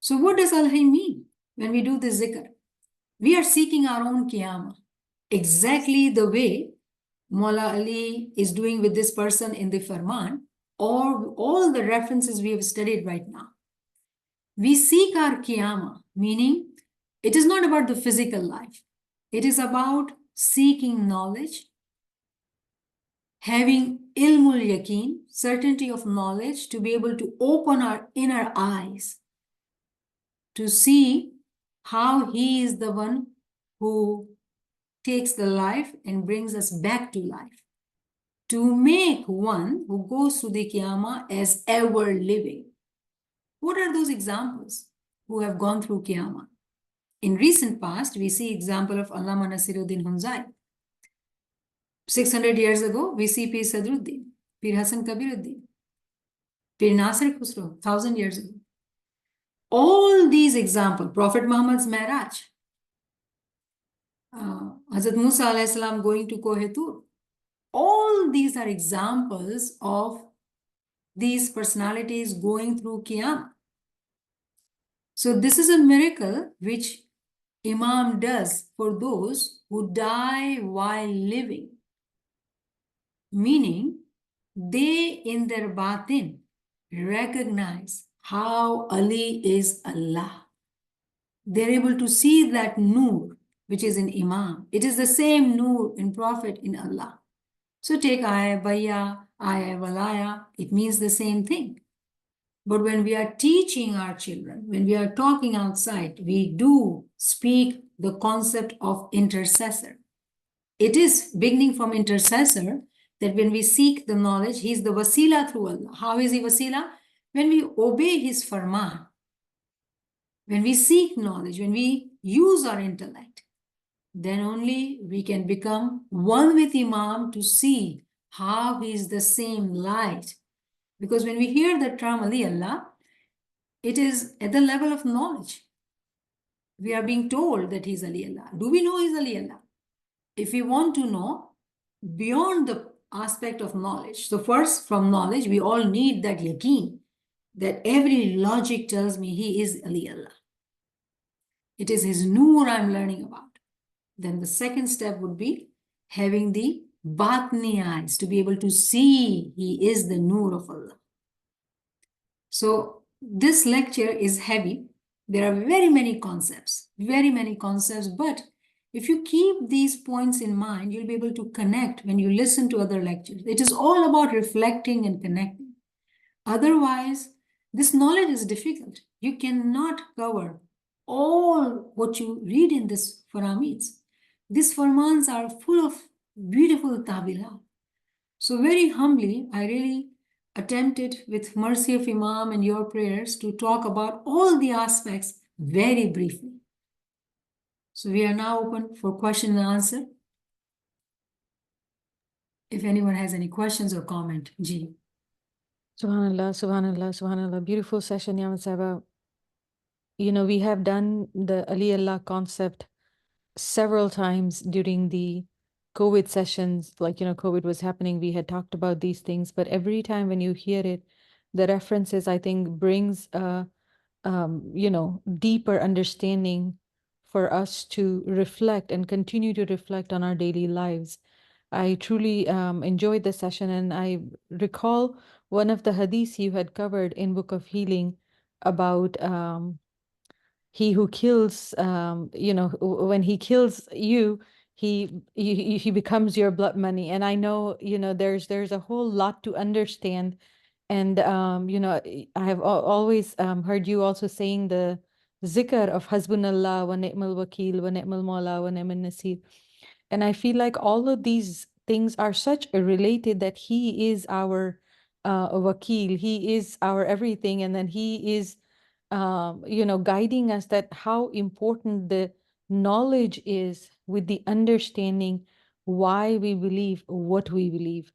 [SPEAKER 1] So what does Al-Hayy mean when we do this zikr? We are seeking our own Qiyamah, exactly the way Maula Ali is doing with this person in the Farman, or all the references we have studied right now. We seek our Qiyamah, meaning it is not about the physical life. It is about seeking knowledge, having ilmul yaqeen, certainty of knowledge, to be able to open our inner eyes to see how he is the one who takes the life and brings us back to life. To make one who goes through the Qiyamah as ever living. What are those examples who have gone through Qiyamah? In recent past, we see example of Allama Nasiruddin Hunzai. 600 years ago, we see Pir Sadruddin, Pir Hasan Kabiruddin, Pir Nasir Khusro, 1000 years ago. All these examples, Prophet Muhammad's Mi'raj, Hazrat Musa alayhi salam going to Koh Tur, all these are examples of these personalities going through Qiyamah. So this is a miracle which Imam does for those who die while living. Meaning, they in their batin recognize how Ali is Allah. They're able to see that Noor, which is in Imam. It is the same Noor in Prophet, in Allah. So take Ayah Baya, Ayah Walaya, it means the same thing. But when we are teaching our children, when we are talking outside, we do speak the concept of intercessor. It is beginning from intercessor that when we seek the knowledge, he is the wasila through Allah. How is he wasila? When we obey his farman, when we seek knowledge, when we use our intellect, then only we can become one with Imam to see how he is the same light. Because when we hear the term Ali Allah, it is at the level of knowledge. We are being told that he is Ali Allah. Do we know he is Ali Allah? If we want to know beyond the aspect of knowledge, so first from knowledge, we all need that yaqeen, that every logic tells me he is Ali Allah. It is his Noor I'm learning about. Then the second step would be having the batni eyes to be able to see he is the Noor of Allah. So this lecture is heavy There are very many concepts, but if you keep these points in mind, you'll be able to connect when you listen to other lectures. It is all about reflecting and connecting. Otherwise, this knowledge is difficult. You cannot cover all what you read in this Faramids. These Farmans are full of beautiful tabila. So very humbly, I really attempted with mercy of Imam and your prayers to talk about all the aspects very briefly. So we are now open for question and answer. If anyone has any questions or comment, Ji.
[SPEAKER 2] Subhanallah, subhanallah, subhanallah. Beautiful session, Niamat Sahaba. You know, we have done the Ali Allah concept several times during the COVID sessions. Like, you know, COVID was happening. We had talked about these things, but every time when you hear it, the references, I think, brings you know, deeper understanding for us to reflect and continue to reflect on our daily lives. I truly enjoyed the session, and I recall one of the hadiths you had covered in Book of Healing about he who kills, you know, when he kills you, he becomes your blood money. And I know, you know, there's a whole lot to understand. And you know, I have always heard you also saying the zikr of Hasbunallah wa ni'mal wakil wa ni'mal mawla wa ni'mal nasir. And I feel like all of these things are such related, that he is our wakil, he is our everything, and then he is you know, guiding us, that how important the knowledge is with the understanding why we believe what we believe,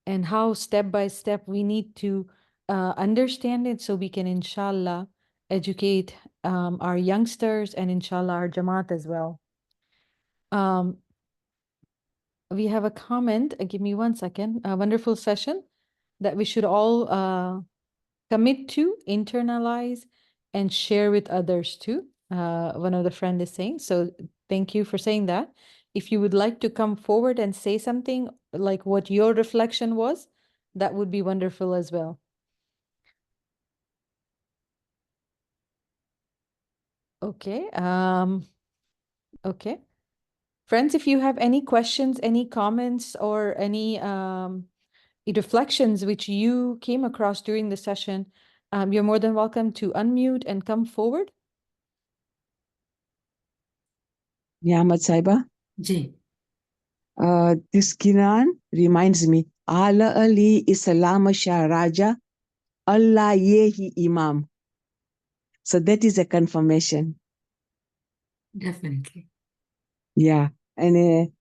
[SPEAKER 2] and how step by step we need to understand it, so we can inshallah educate our youngsters, and inshallah our Jama'at as well. We have a comment, give me 1 second. A wonderful session that we should all commit to, internalize, and share with others too. One of the friend is saying, so thank you for saying that. If you would like to come forward and say something like what your reflection was, that would be wonderful as well. Okay. Okay. Friends, if you have any questions, any comments, or any reflections which you came across during the session, you're more than welcome to unmute and come forward.
[SPEAKER 3] Niamat Saiba,
[SPEAKER 1] Ji.
[SPEAKER 3] this Quran reminds me, Ala Ali Islam Shah Raja, Allah Yehi Imam. So that is a confirmation.
[SPEAKER 1] Definitely.
[SPEAKER 3] Yeah. And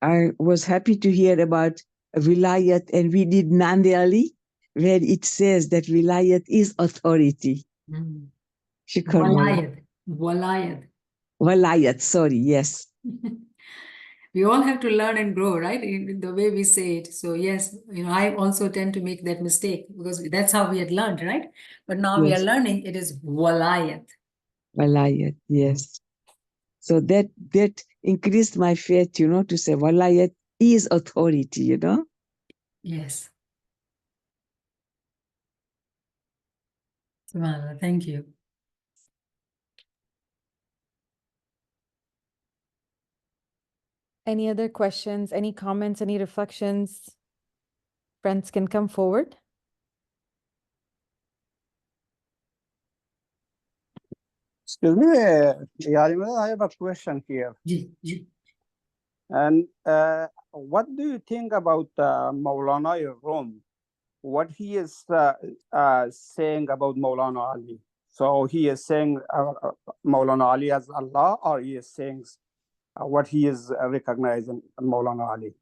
[SPEAKER 3] I was happy to hear about Vilayat, and we did Nandi Ali, where it says that Vilayat is authority. Shukran Mawla.
[SPEAKER 1] Walayat.
[SPEAKER 3] Vilayat, sorry, yes.
[SPEAKER 1] We all have to learn and grow, right? In the way we say it. So yes, you know, I also tend to make that mistake because that's how we had learned, right? But now we are
[SPEAKER 3] Yes.
[SPEAKER 1] learning it is walayat.
[SPEAKER 3] Vilayat, yes. So that increased my faith, you know, to say Walayat is authority, you know.
[SPEAKER 1] Yes. Subhanallah, thank you.
[SPEAKER 2] Any other questions, any comments, any reflections? Friends can come forward.
[SPEAKER 4] Excuse me, Yarima, I have a question here.
[SPEAKER 1] Ji, ji.
[SPEAKER 4] And what do you think about Maulana Rum? What he is saying about Maulana Ali? So he is saying Maulana Ali as Allah, or he is saying what he is recognizing Maulana Ali?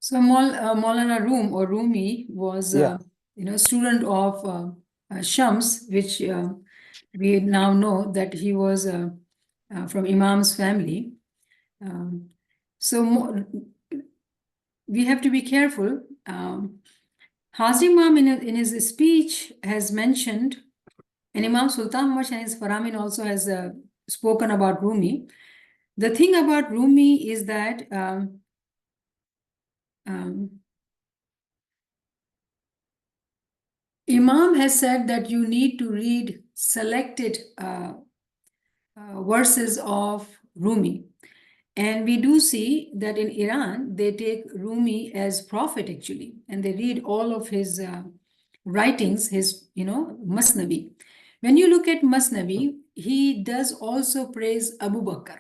[SPEAKER 1] So Maulana Rum or Rumi was
[SPEAKER 4] Yeah.
[SPEAKER 1] you know, student of Shams, which we now know that he was from Imam's family. So we have to be careful. Hazim Imam in his speech has mentioned, and Imam Sultan Marsh and his Faramin also has spoken about Rumi. The thing about Rumi is that Imam has said that you need to read selected verses of Rumi. And we do see that in Iran, they take Rumi as prophet actually, and they read all of his writings, his, Masnavi. When you look at Masnavi, he does also praise Abu Bakr,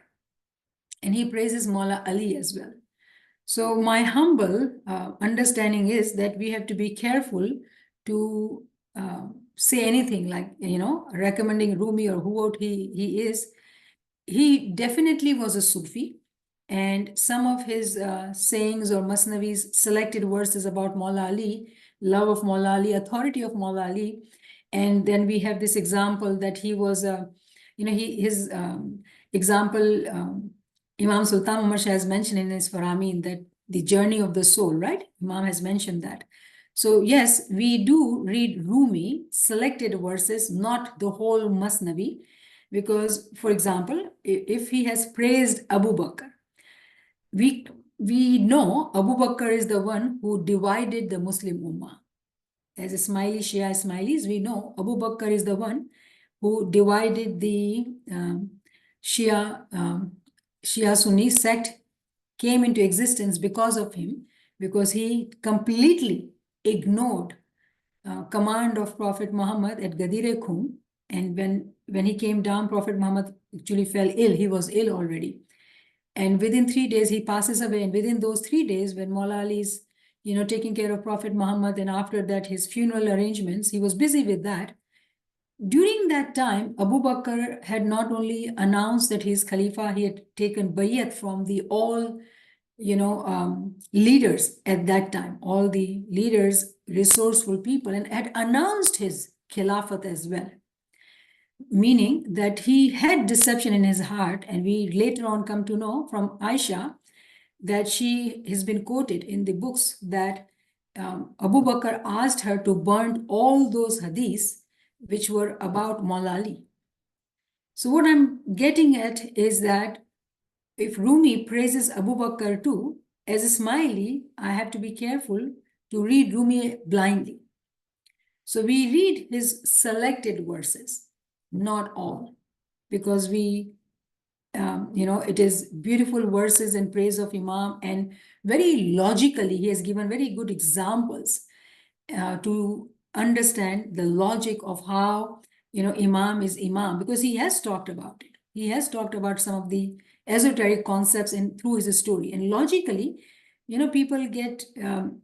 [SPEAKER 1] and he praises Maula Ali as well. So my humble understanding is that we have to be careful to say anything like, recommending Rumi or who he is. He definitely was a Sufi, and some of his sayings or Masnavi's selected verses about Maula Ali, love of Maula Ali, authority of Maula Ali. And then we have this example that he was his example, Imam Sultan Umar Shah has mentioned in his Faramin that the journey of the soul, right? Imam has mentioned that. So yes, we do read Rumi, selected verses, not the whole Masnavi, because, for example, if he has praised Abu Bakr, we know Abu Bakr is the one who divided the Muslim Ummah. As Ismaili Shia Ismailis, we know Abu Bakr is the one who divided the Shia Sunni sect, came into existence because of him, because he completely ignored command of Prophet Muhammad at Ghadir Khum. And when he came down, Prophet Muhammad actually fell ill. He was ill already. And within 3 days, he passes away. And within those 3 days, when Maula Ali is, taking care of Prophet Muhammad, and after that, his funeral arrangements, he was busy with that. During that time, Abu Bakr had not only announced that he is Khalifa, he had taken bayat from the all leaders at that time, all the leaders, resourceful people, and had announced his Khilafat as well. Meaning that he had deception in his heart, and we later on come to know from Aisha that she has been quoted in the books that Abu Bakr asked her to burn all those hadiths which were about Maula Ali. So what I'm getting at is that if Rumi praises Abu Bakr too, as a Ismaili, I have to be careful to read Rumi blindly. So we read his selected verses, not all, because it is beautiful verses in praise of Imam, and very logically, he has given very good examples to understand the logic of how, Imam is Imam, because he has talked about it. He has talked about some of the esoteric concepts through his story. And logically, people get,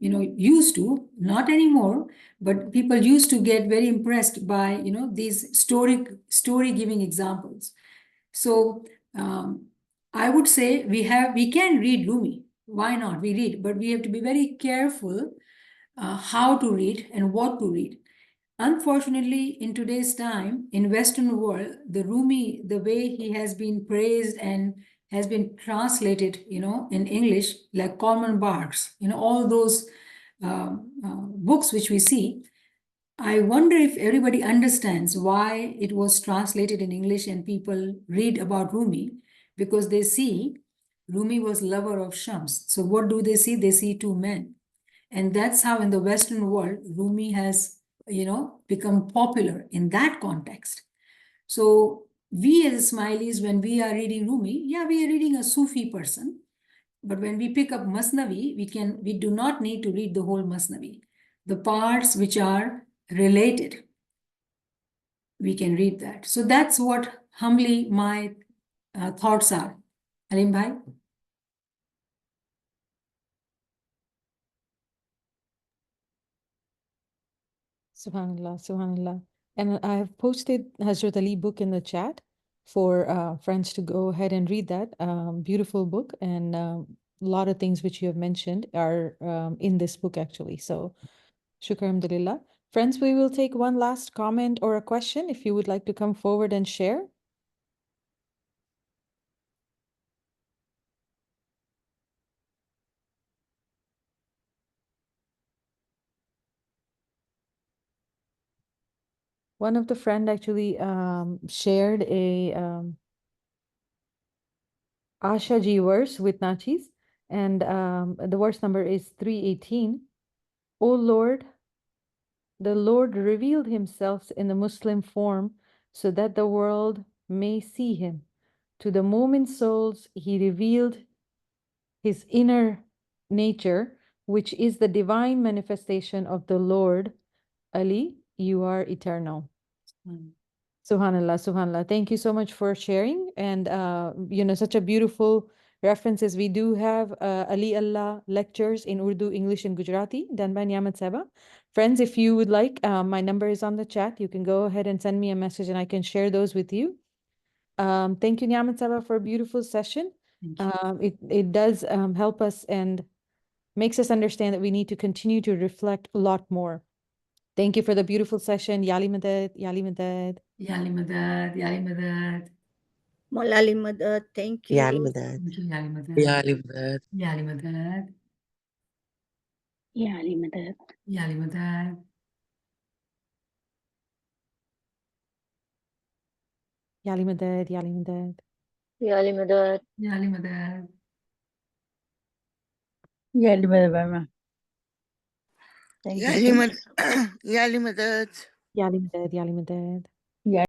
[SPEAKER 1] used to, not anymore, but people used to get very impressed by, these story-giving examples. So I would say we can read Rumi. Why not? We read, but we have to be very careful how to read and what to read. Unfortunately, in today's time, in Western world, the Rumi, the way he has been praised and has been translated, in English, like Coleman Barks, all those books which we see, I wonder if everybody understands why it was translated in English and people read about Rumi, because they see Rumi was lover of Shams. So what do they see? They see two men. And that's how in the Western world, Rumi has, become popular in that context. So we as Ismailis, when we are reading Rumi, we are reading a Sufi person. But when we pick up Masnavi, we do not need to read the whole Masnavi. The parts which are related, we can read that. So that's what humbly my thoughts are. Alim Bhai?
[SPEAKER 2] Subhanallah, Subhanallah. And I have posted Hazrat Ali book in the chat for friends to go ahead and read that. Beautiful book, and a lot of things which you have mentioned are in this book actually. So, shukr alhamdulillah. Friends, we will take one last comment or a question if you would like to come forward and share. One of the friend actually shared a Asha Ji verse with Nachis, and the verse number is 318. O Lord, the Lord revealed himself in the Muslim form so that the world may see him. To the Mu'min souls, he revealed his inner nature, which is the divine manifestation of the Lord. Ali, you are eternal. Subhanallah, subhanallah. Thank you so much for sharing. And, such a beautiful references. We do have Ali Allah lectures in Urdu, English, and Gujarati done by Niamat Saba. Friends, if you would like, my number is on the chat. You can go ahead and send me a message and I can share those with you. Thank you, Niamat Saba, for a beautiful session. It does help us and makes us understand that we need to continue to reflect a lot more. Thank you for the beautiful session. Yali Madad, Yali Madad.
[SPEAKER 1] Yali Madad, Yali Madad.
[SPEAKER 5] Maulali Madad, thank you.
[SPEAKER 6] Yali Madad.
[SPEAKER 1] Thank you, Yali Madad.
[SPEAKER 6] Yali Madad.
[SPEAKER 1] Yali Madad.
[SPEAKER 7] Ya Ali Madad.
[SPEAKER 1] Yali Madad.
[SPEAKER 2] Yali Madad, Yali Madad.
[SPEAKER 5] Yali Madad.
[SPEAKER 1] Yali Madad.
[SPEAKER 7] Ya Ali Madad. Thank you.
[SPEAKER 6] Yali Madad. Yali Madad.
[SPEAKER 2] Yali Madad, Yali Madad.
[SPEAKER 7] Ya